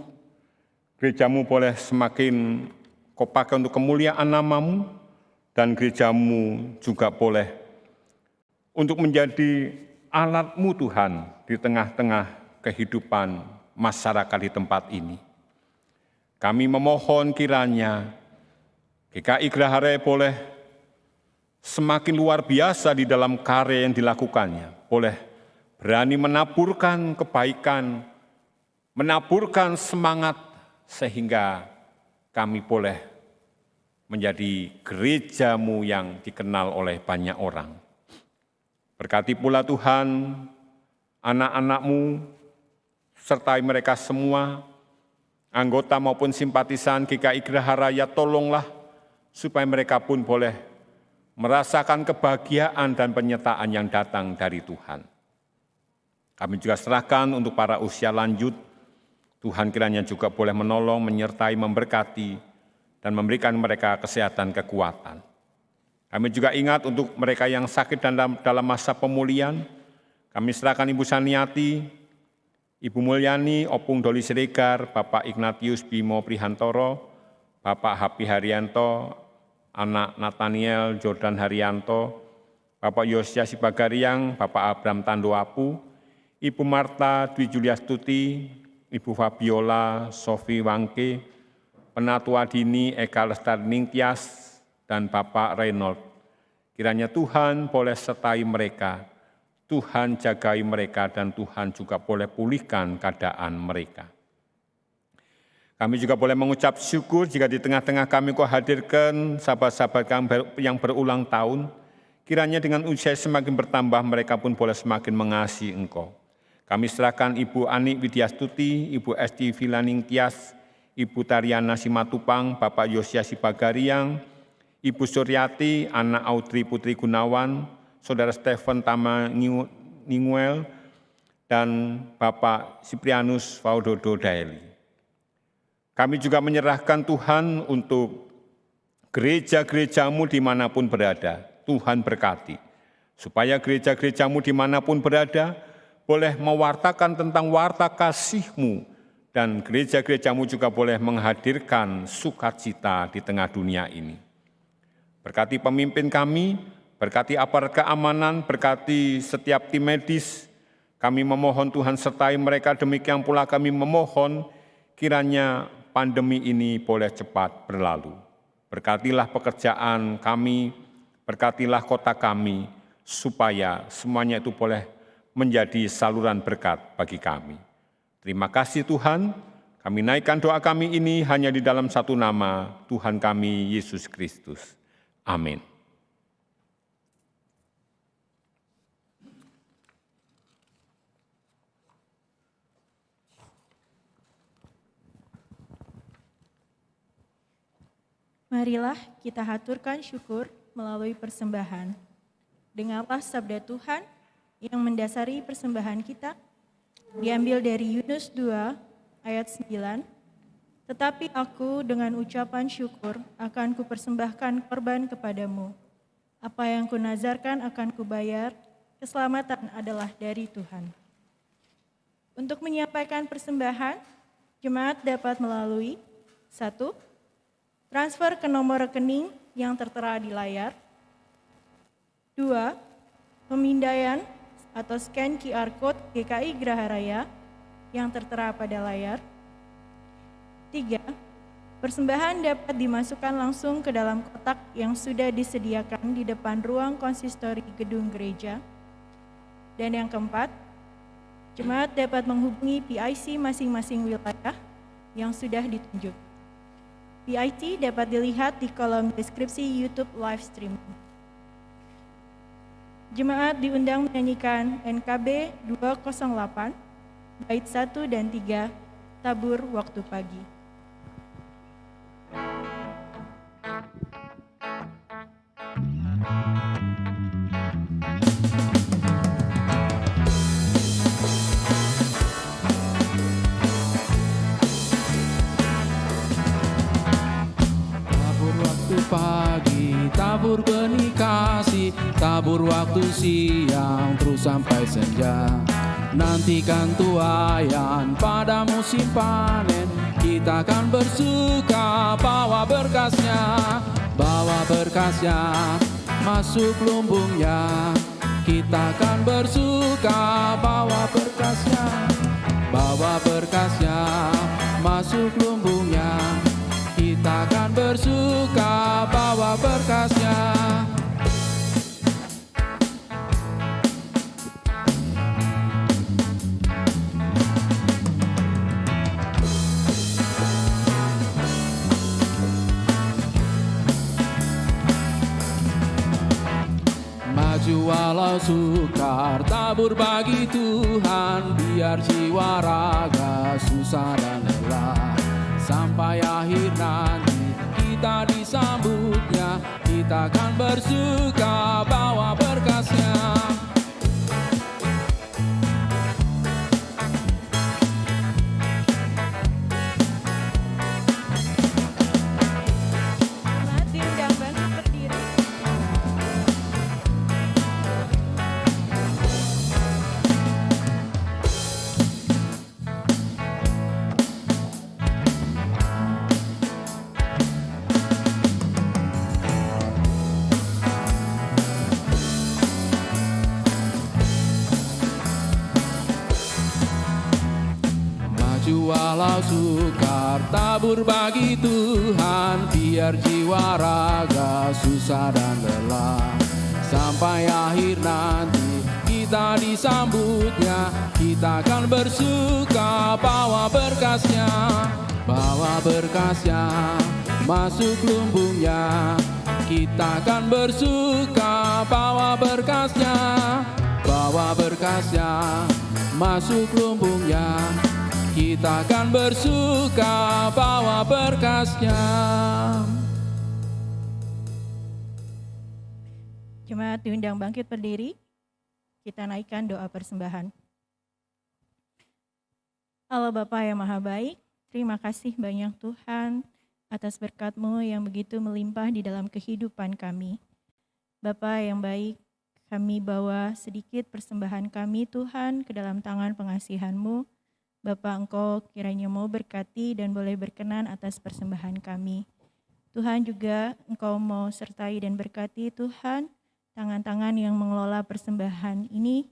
gereja-Mu boleh semakin Kau pakai untuk kemuliaan nama-Mu, dan gereja-Mu juga boleh untuk menjadi alat-Mu Tuhan di tengah-tengah kehidupan masyarakat di tempat ini. Kami memohon kiranya GKI Graharaya boleh semakin luar biasa di dalam karya yang dilakukannya, boleh berani menaburkan kebaikan, menaburkan semangat, sehingga kami boleh menjadi gereja-Mu yang dikenal oleh banyak orang. Berkati pula Tuhan, anak-anak-Mu, sertai mereka semua, anggota maupun simpatisan GKI Graharaya, tolonglah supaya mereka pun boleh merasakan kebahagiaan dan penyertaan yang datang dari Tuhan. Kami juga serahkan untuk para usia lanjut, Tuhan kiranya juga boleh menolong, menyertai, memberkati, dan memberikan mereka kesehatan, kekuatan. Kami juga ingat untuk mereka yang sakit dalam masa pemulihan, kami serahkan Ibu Saniati, Ibu Mulyani, Opung Doli Siregar, Bapak Ignatius Bimo Prihantoro, Bapak Happy Haryanto, anak Nathaniel Jordan Haryanto, Bapak Yosya Sibagariang, Bapak Abram Tandoapu, Ibu Marta Dwi Juliastuti, Ibu Fabiola Sofi Wangke, Penatua Dini Eka Lestari Ningtyas, dan Bapak Reynold. Kiranya Tuhan boleh sertai mereka, Tuhan jagai mereka, dan Tuhan juga boleh pulihkan keadaan mereka. Kami juga boleh mengucap syukur jika di tengah-tengah kami Kau hadirkan sahabat-sahabat kami yang berulang tahun, kiranya dengan usia semakin bertambah mereka pun boleh semakin mengasihi Engkau. Kami serahkan Ibu Ani Widyastuti, Ibu Esti Vilaningtyas, Ibu Tariana Simatupang, Bapak Yosya Sibagariang, Ibu Suryati, anak Audrey Putri Gunawan, Saudara Stephen Tama Ninguel, dan Bapak Siprianus Faudodo Daeli. Kami juga menyerahkan Tuhan untuk gereja-gereja-Mu dimanapun berada. Tuhan berkati, supaya gereja-gereja-Mu dimanapun berada, boleh mewartakan tentang warta kasih-Mu, dan gereja-gereja-Mu juga boleh menghadirkan sukacita di tengah dunia ini. Berkati pemimpin kami, berkati aparat keamanan, berkati setiap tim medis. Kami memohon Tuhan sertai mereka, demikian pula kami memohon kiranya pandemi ini boleh cepat berlalu. Berkatilah pekerjaan kami, berkatilah kota kami, supaya semuanya itu boleh menjadi saluran berkat bagi kami. Terima kasih Tuhan, kami naikkan doa kami ini hanya di dalam satu nama, Tuhan kami Yesus Kristus. Amin. Marilah kita haturkan syukur melalui persembahan. Dengarlah sabda Tuhan yang mendasari persembahan kita, diambil dari Yunus 2 ayat 9. Tetapi aku dengan ucapan syukur akan kupersembahkan korban kepadamu. Apa yang kunazarkan akan kubayar, keselamatan adalah dari Tuhan. Untuk menyampaikan persembahan, jemaat dapat melalui 1. Transfer ke nomor rekening yang tertera di layar. 2. Pemindaian atau scan QR Code GKI Graharaya yang tertera pada layar. 3. Persembahan dapat dimasukkan langsung ke dalam kotak yang sudah disediakan di depan ruang konsistori gedung gereja. Dan yang keempat, jemaat dapat menghubungi PIC masing-masing wilayah yang sudah ditunjuk. PIT dapat dilihat di kolom deskripsi YouTube live stream. Jemaat diundang menyanyikan NKB 208, bait 1 dan 3, Tabur Waktu Pagi. Tabur waktu pagi, tabur benih kasih, tabur waktu siang terus sampai senja. Nantikan tuaian pada musim panen, kita akan bersuka bawa berkasnya masuk lumbungnya. Kita akan bersuka bawa berkasnya masuk lumbungnya. Kita akan bersuka bawa berkasnya. Maju walau sukar, tabur bagi Tuhan, biar jiwa raga susah dan lelah. Sampai akhir nanti kita disambutnya, kita akan bersuka bawa berkasnya. Jemaat diundang bangkit berdiri. Maju walau sukar, tabur bagi Tuhan, biar jiwa raga susah dan lelah. Sampai akhir nanti kita disambutnya, kita akan bersuka bawa berkasnya masuk lumbungnya. Kita akan bersuka bawa berkasnya masuk lumbungnya. Kita akan bersuka bawa berkasnya. Jemaat diundang bangkit berdiri. Kita naikkan doa persembahan. Allah Bapa yang Maha Baik, terima kasih banyak Tuhan atas berkat-Mu yang begitu melimpah di dalam kehidupan kami. Bapa yang baik, kami bawa sedikit persembahan kami Tuhan ke dalam tangan pengasihan-Mu. Bapa, Engkau kiranya mau berkati dan boleh berkenan atas persembahan kami. Tuhan juga Engkau mau sertai dan berkati Tuhan, tangan-tangan yang mengelola persembahan ini.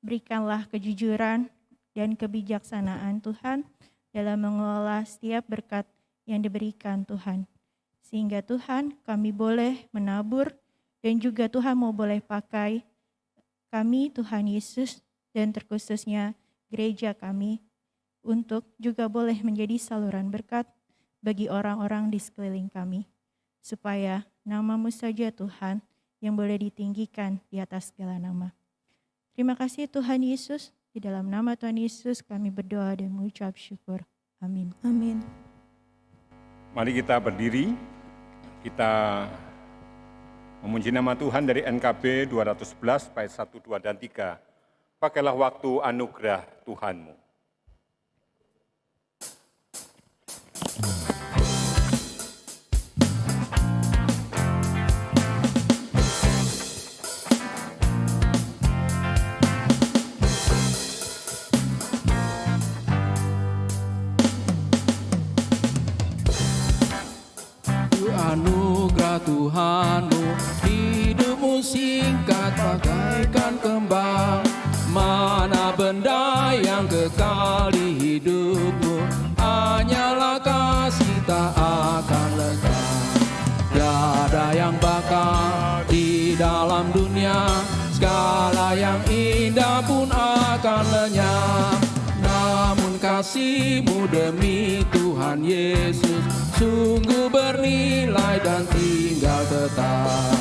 Berikanlah kejujuran dan kebijaksanaan Tuhan dalam mengelola setiap berkat yang diberikan Tuhan. Sehingga Tuhan kami boleh menabur dan juga Tuhan mau boleh pakai kami Tuhan Yesus dan terkhususnya gereja kami untuk juga boleh menjadi saluran berkat bagi orang-orang di sekeliling kami. Supaya nama-Mu saja Tuhan yang boleh ditinggikan di atas segala nama. Terima kasih Tuhan Yesus, di dalam nama Tuhan Yesus kami berdoa dan mengucap syukur. Amin. Amin. Mari kita berdiri, kita memuji nama Tuhan dari NKB 211, bait 1, 2, dan 3. Pakailah waktu anugerah Tuhan-Mu. Anugerah Tuhan-Mu, hidupmu singkat bagaikan kembang. Mana benda yang kekal di hidupmu, hanyalah kasih tak akan lekang. Tiada yang bakal di dalam dunia, segala yang indah pun akan lenyap. Namun kasih-Mu demi Tuhan Tuhan Yesus sungguh bernilai dan tinggal tetap.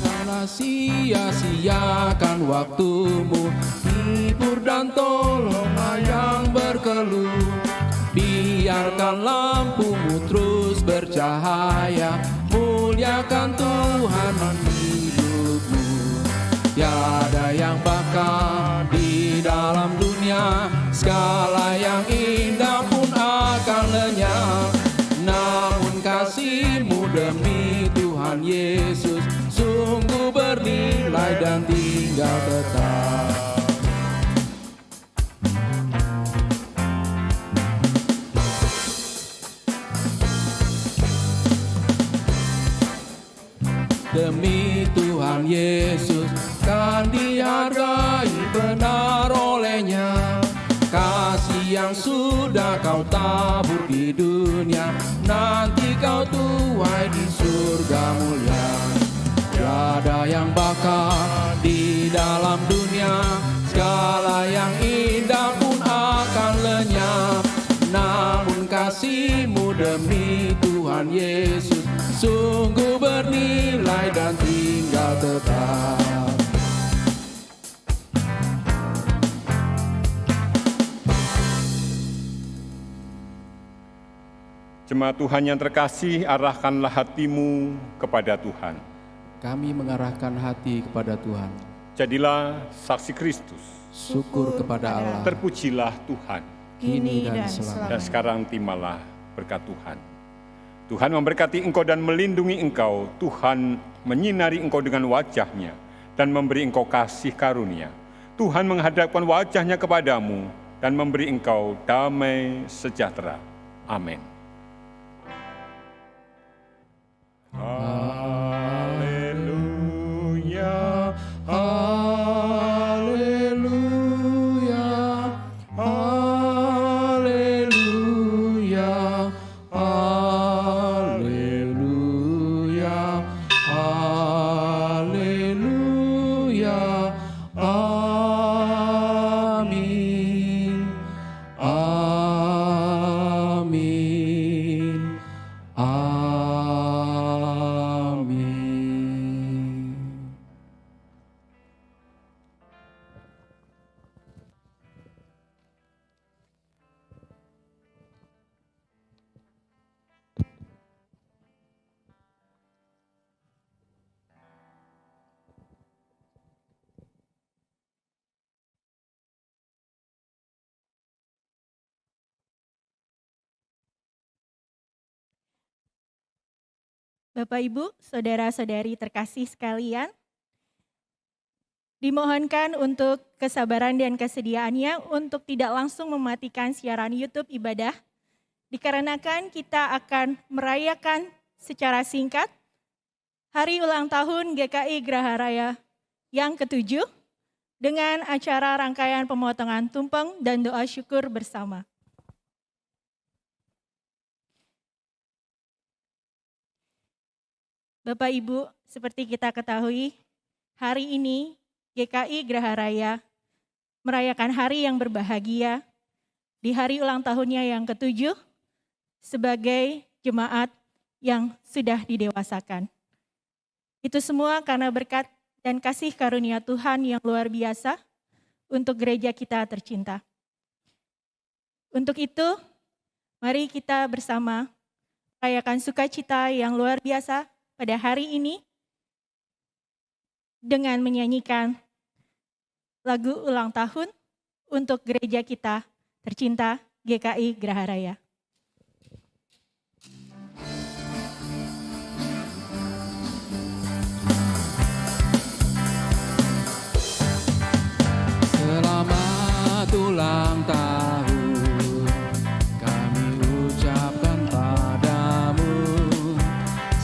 Janganlah sia-siakan waktumu, hibur dan tolonglah yang berkeluh. Biarkan lampumu terus bercahaya, muliakan Tuhan hidupmu. Tiada yang bakal di dalam dunia, segala yang indah pun akan lenyap. Namun kasih-Mu demi Tuhan Yesus sungguh bernilai dan tinggal tetap. Demi Tuhan Yesus kan dihargai benar oleh-Nya. Kasih yang sudah kau tabur di dunia, nanti kau tuai di surga mulia. Tiada yang bakal di dalam dunia, segala yang indah pun akan lenyap. Namun kasih-Mu demi Tuhan Yesus sungguh bernilai dan tinggal tetap. Jemaat Tuhan yang terkasih, arahkanlah hatimu kepada Tuhan. Kami mengarahkan hati kepada Tuhan. Jadilah saksi Kristus. Syukur kepada Allah. Terpujilah Tuhan. Kini dan Dan selamanya. sekarang terimalah berkat Tuhan. Tuhan memberkati engkau dan melindungi engkau. Tuhan menyinari engkau dengan wajah-Nya dan memberi engkau kasih karunia. Tuhan menghadapkan wajah-Nya kepadamu dan memberi engkau damai sejahtera. Amin. Haleluya, Haleluya, haleluya, haleluya, haleluya, amin, amin, amin. Bapak, Ibu, saudara-saudari terkasih sekalian, dimohonkan untuk kesabaran dan kesediaannya untuk tidak langsung mematikan siaran YouTube ibadah, dikarenakan kita akan merayakan secara singkat Hari Ulang Tahun GKI Geraha Raya yang ke-7 dengan acara rangkaian pemotongan tumpeng dan doa syukur bersama. Bapak Ibu, seperti kita ketahui, hari ini GKI Geraha Raya merayakan hari yang berbahagia di hari ulang tahunnya yang ke-7 sebagai jemaat yang sudah didewasakan. Itu semua karena berkat dan kasih karunia Tuhan yang luar biasa untuk gereja kita tercinta. Untuk itu, mari kita bersama merayakan sukacita yang luar biasa pada hari ini dengan menyanyikan lagu ulang tahun untuk gereja kita tercinta GKI Geraha Raya. Selamat ulang tahun kami ucapkan padamu.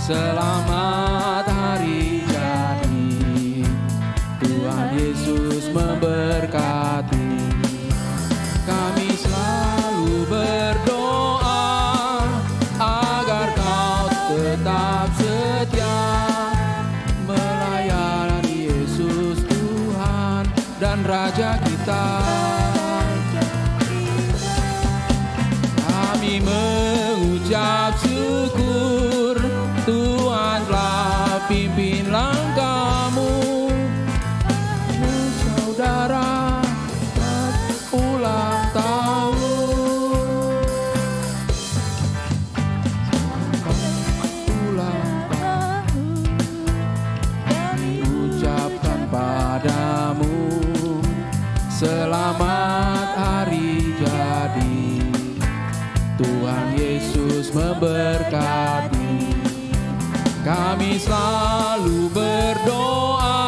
Selamat hari jadi, Tuhan Yesus memberkati. Kami selalu berdoa agar kau tetap setia melayani memberkati. Kami selalu berdoa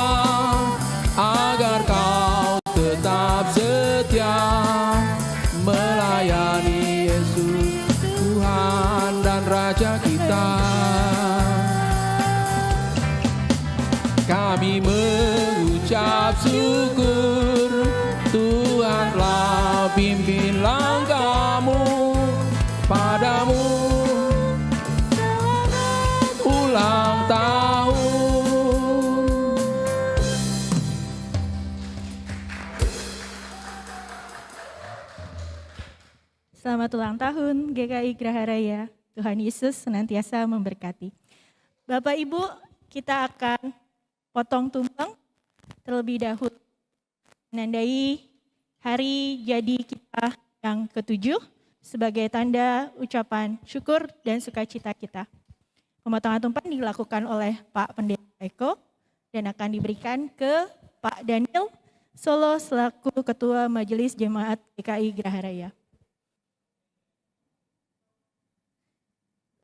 agar Kau tetap setia melayani Yesus, Tuhan dan Raja kita. Kami mengucap syukur, Tuhan telah pimpin langkahmu. Padamu ulang tahun. Selamat ulang tahun GKI Geraha Raya. Tuhan Yesus senantiasa memberkati. Bapak Ibu, kita akan potong tumpeng terlebih dahulu, menandai hari jadi kita yang ke-7 sebagai tanda ucapan syukur dan sukacita kita. Pemotongan tumpeng dilakukan oleh Pak Pendeta Eko dan akan diberikan ke Pak Daniel Solo selaku Ketua Majelis Jemaat GKI Geraha Raya.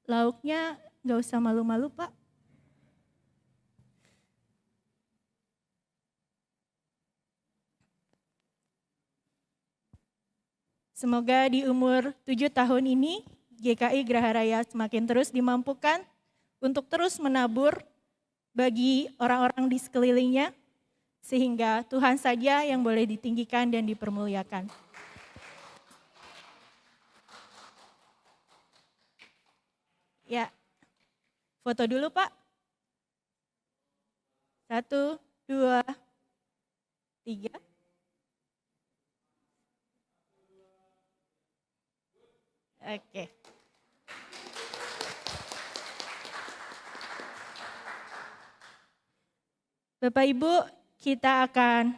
Lauknya nggak usah malu-malu, Pak. Semoga di umur 7 tahun ini GKI Geraha Raya semakin terus dimampukan untuk terus menabur bagi orang-orang di sekelilingnya, sehingga Tuhan saja yang boleh ditinggikan dan dipermuliakan. Ya, foto dulu Pak. 1, 2, 3. Oke. Bapak Ibu, kita akan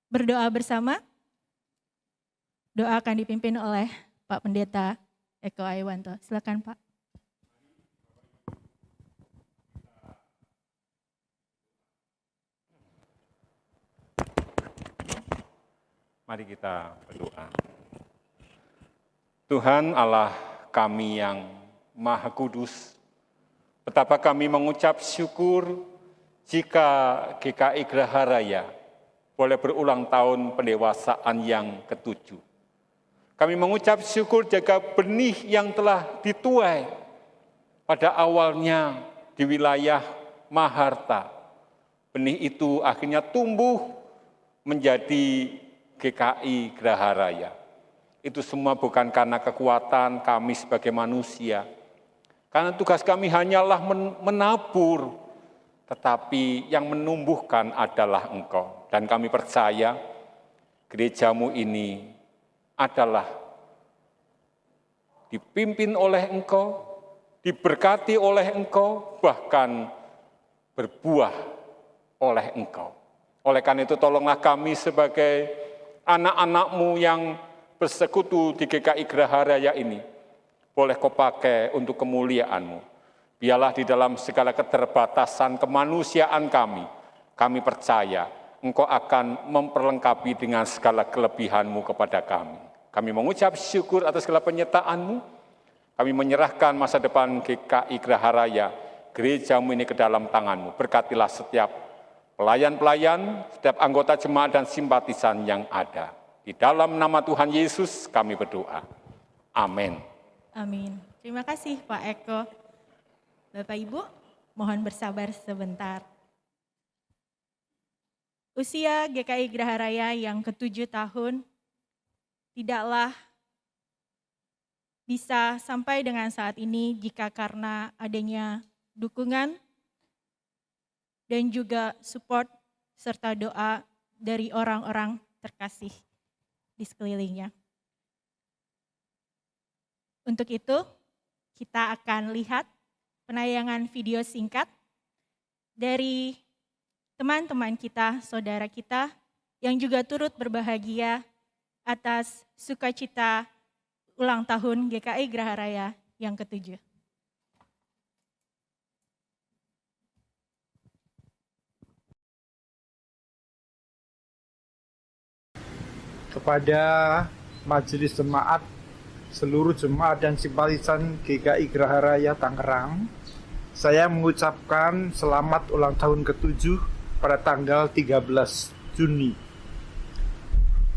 berdoa bersama. Doa akan dipimpin oleh Pak Pendeta Eko Aiwanto. Silakan Pak. Mari kita berdoa. Tuhan Allah kami yang Maha Kudus, betapa kami mengucap syukur jika GKI Geraha Raya boleh berulang tahun pendewasaan yang ke-7. Kami mengucap syukur jika benih yang telah dituai pada awalnya di wilayah Maharta, benih itu akhirnya tumbuh menjadi GKI Geraha Raya. Itu semua bukan karena kekuatan kami sebagai manusia, karena tugas kami hanyalah menabur, tetapi yang menumbuhkan adalah Engkau. Dan kami percaya gerejamu ini adalah dipimpin oleh Engkau, diberkati oleh Engkau, bahkan berbuah oleh Engkau. Oleh karena itu tolonglah kami sebagai anak-anak-Mu yang bersekutu di GKI Geraha Raya ini, boleh Kau pakai untuk kemuliaan-Mu. Biarlah di dalam segala keterbatasan kemanusiaan kami percaya Engkau akan memperlengkapi dengan segala kelebihan-Mu kepada kami. Kami mengucap syukur atas segala penyertaan-Mu. Kami menyerahkan masa depan GKI Geraha Raya, gereja-Mu ini ke dalam tangan-Mu. Berkatilah setiap pelayan-pelayan, setiap anggota jemaat dan simpatisan yang ada. Di dalam nama Tuhan Yesus kami berdoa. Amin. Amin. Terima kasih Pak Eko. Bapak Ibu, mohon bersabar sebentar. Usia GKI Geraha Raya yang ke-7 tahun tidaklah bisa sampai dengan saat ini jika karena adanya dukungan dan juga support serta doa dari orang-orang terkasih di sekelilingnya. Untuk itu, kita akan lihat penayangan video singkat dari teman-teman kita, saudara kita, yang juga turut berbahagia atas sukacita ulang tahun GKI Geraha Raya yang ke-7. Kepada Majelis Jemaat seluruh jemaat dan simpatisan GKI Geraha Raya Tangerang, saya mengucapkan selamat ulang tahun ke-7 pada tanggal 13 Juni.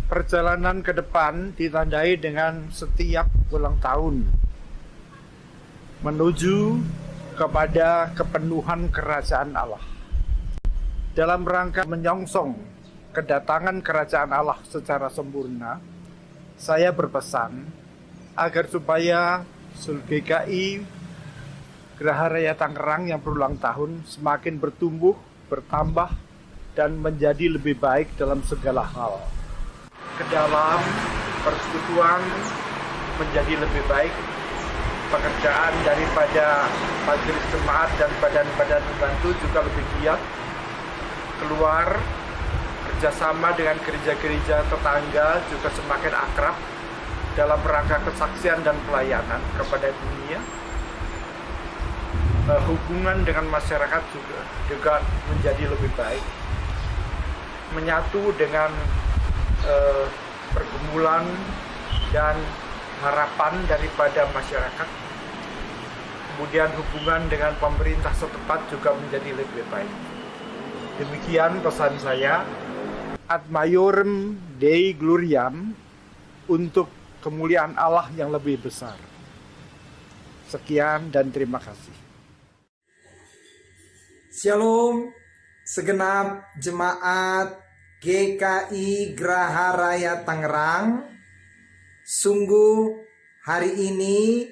Perjalanan ke depan ditandai dengan setiap ulang tahun menuju kepada kepenuhan kerajaan Allah. Dalam rangka menyongsong kedatangan kerajaan Allah secara sempurna, saya berpesan agar supaya GKI Geraha Raya Tangerang yang berulang tahun semakin bertumbuh, bertambah, dan menjadi lebih baik dalam segala hal. Ke dalam persekutuan menjadi lebih baik, pekerjaan daripada majelis jemaat dan badan-badan pembantu juga lebih giat, keluar kerjasama dengan gereja-gereja tetangga juga semakin akrab dalam rangka kesaksian dan pelayanan kepada dunia. Hubungan dengan masyarakat juga menjadi lebih baik, menyatu dengan pergumulan dan harapan daripada masyarakat. Kemudian hubungan dengan pemerintah setempat juga menjadi lebih baik. Demikian pesan saya, ad maiorem Dei gloriam, untuk kemuliaan Allah yang lebih besar. Sekian dan terima kasih. Shalom, segenap jemaat GKI Geraha Raya Tangerang. Sungguh hari ini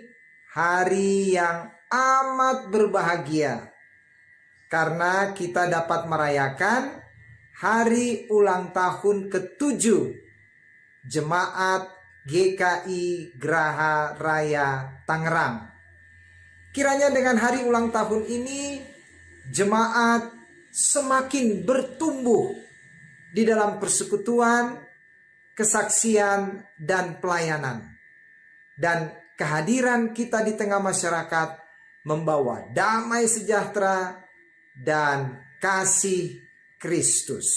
hari yang amat berbahagia karena kita dapat merayakan hari ulang tahun ke-7 jemaat GKI Geraha Raya Tangerang. Kiranya dengan hari ulang tahun ini jemaat semakin bertumbuh di dalam persekutuan, kesaksian, dan pelayanan. Dan kehadiran kita di tengah masyarakat membawa damai sejahtera dan kasih Kristus.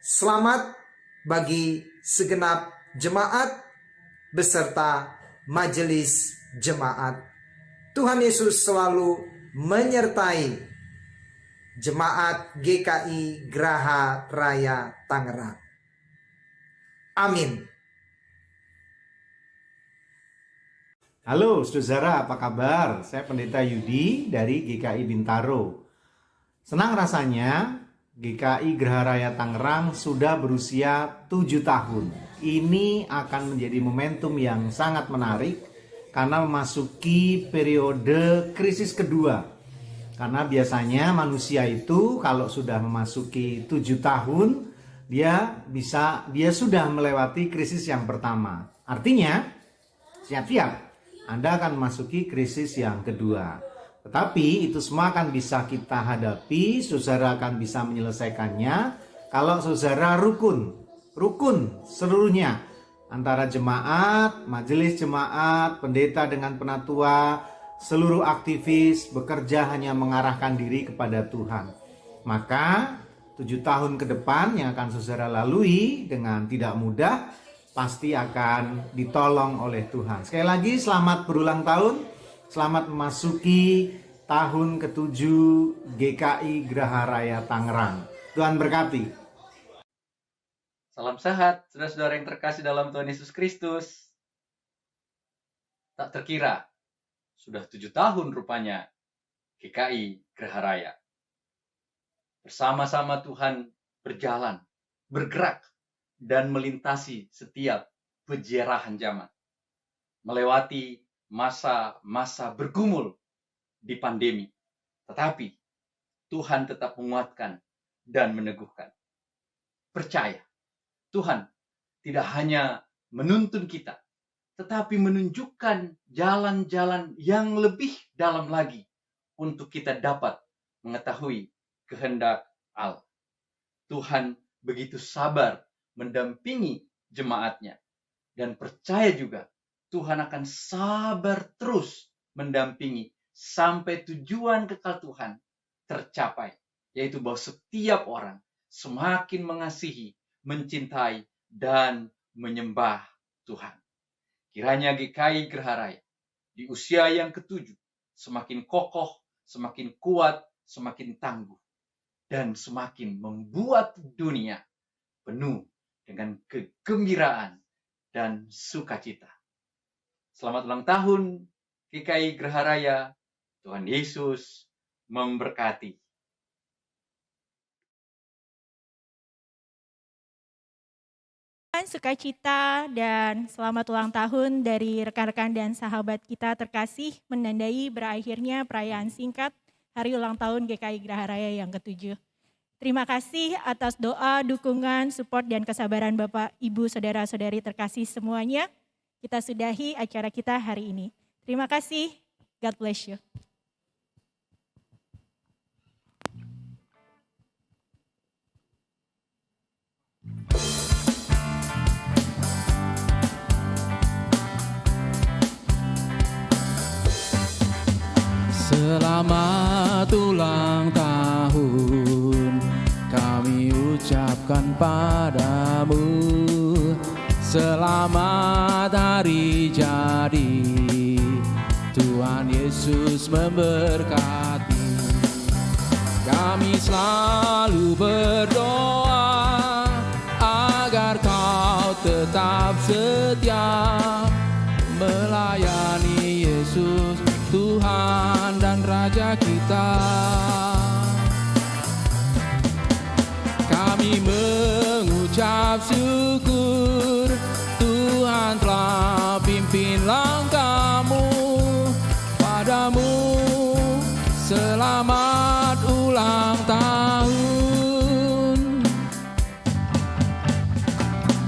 Selamat bagi segenap jemaat beserta majelis jemaat. Tuhan Yesus selalu menyertai jemaat GKI Geraha Raya Tangerang. Amin. Halo saudara, apa kabar? Saya Pendeta Yudi dari GKI Bintaro. Senang rasanya GKI Geraha Raya Tangerang sudah berusia 7 tahun. Ini akan menjadi momentum yang sangat menarik karena memasuki periode krisis kedua. Karena biasanya manusia itu kalau sudah memasuki 7 tahun, dia sudah melewati krisis yang pertama. Artinya, siap-siap, Anda akan memasuki krisis yang kedua. Tetapi itu semua akan bisa kita hadapi, saudara akan bisa menyelesaikannya kalau saudara rukun seluruhnya. Antara jemaat, majelis jemaat, pendeta dengan penatua, seluruh aktivis bekerja hanya mengarahkan diri kepada Tuhan. Maka 7 tahun ke depan yang akan saudara lalui dengan tidak mudah pasti akan ditolong oleh Tuhan. Sekali lagi selamat berulang tahun, selamat memasuki tahun ke-7 GKI Geraha Raya Tangerang. Tuhan berkati. Salam sehat, saudara-saudara yang terkasih dalam Tuhan Yesus Kristus. Tak terkira, sudah 7 tahun rupanya GKI Geraha Raya. Bersama-sama Tuhan berjalan, bergerak, dan melintasi setiap pejerahan zaman. Melewati masa-masa bergumul di pandemi. Tetapi Tuhan tetap menguatkan dan meneguhkan. Percaya, Tuhan tidak hanya menuntun kita, tetapi menunjukkan jalan-jalan yang lebih dalam lagi untuk kita dapat mengetahui kehendak Allah. Tuhan begitu sabar mendampingi jemaatnya. Dan percaya juga Tuhan akan sabar terus mendampingi sampai tujuan kekal Tuhan tercapai. Yaitu bahwa setiap orang semakin mengasihi, mencintai, dan menyembah Tuhan. Kiranya GKI Geraha Raya di usia yang ke-7 semakin kokoh, semakin kuat, semakin tangguh, dan semakin membuat dunia penuh dengan kegembiraan dan sukacita. Selamat ulang tahun GKI Geraha Raya. Tuhan Yesus memberkati. Sukacita dan selamat ulang tahun dari rekan-rekan dan sahabat kita terkasih menandai berakhirnya perayaan singkat Hari Ulang Tahun GKI Geraha Raya yang ke-7. Terima kasih atas doa, dukungan, support, dan kesabaran Bapak, Ibu, Saudara-saudari terkasih semuanya. Kita sudahi acara kita hari ini. Terima kasih. God bless you. Selamat ulang tahun kami ucapkan padamu. Selamat hari jadi, Tuhan Yesus memberkati. Kami selalu berdoa agar kau tetap setia melayani Yesus, Tuhan dan Raja kita. Kami mengucap syukur, Tuhan telah pimpin langkahmu. Padamu selamat ulang tahun.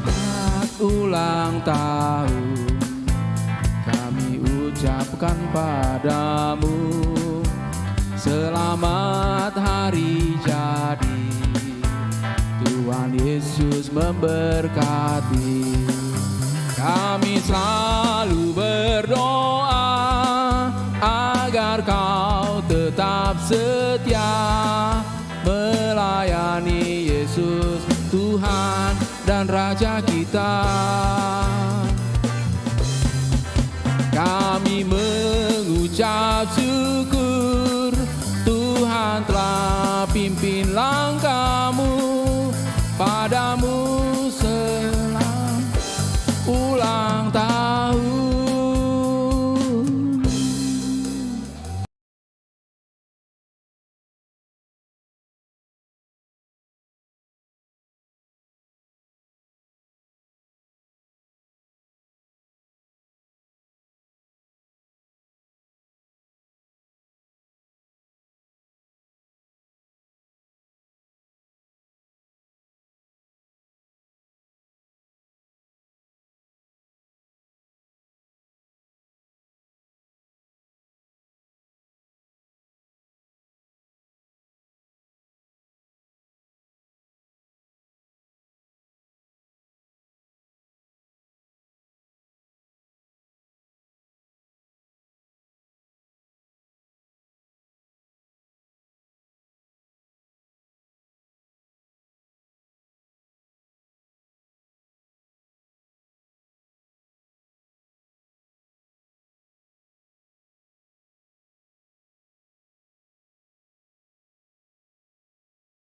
Selamat ulang tahun kami ucapkan padamu. Selamat hari jadi, Tuhan Yesus memberkati. Kami selalu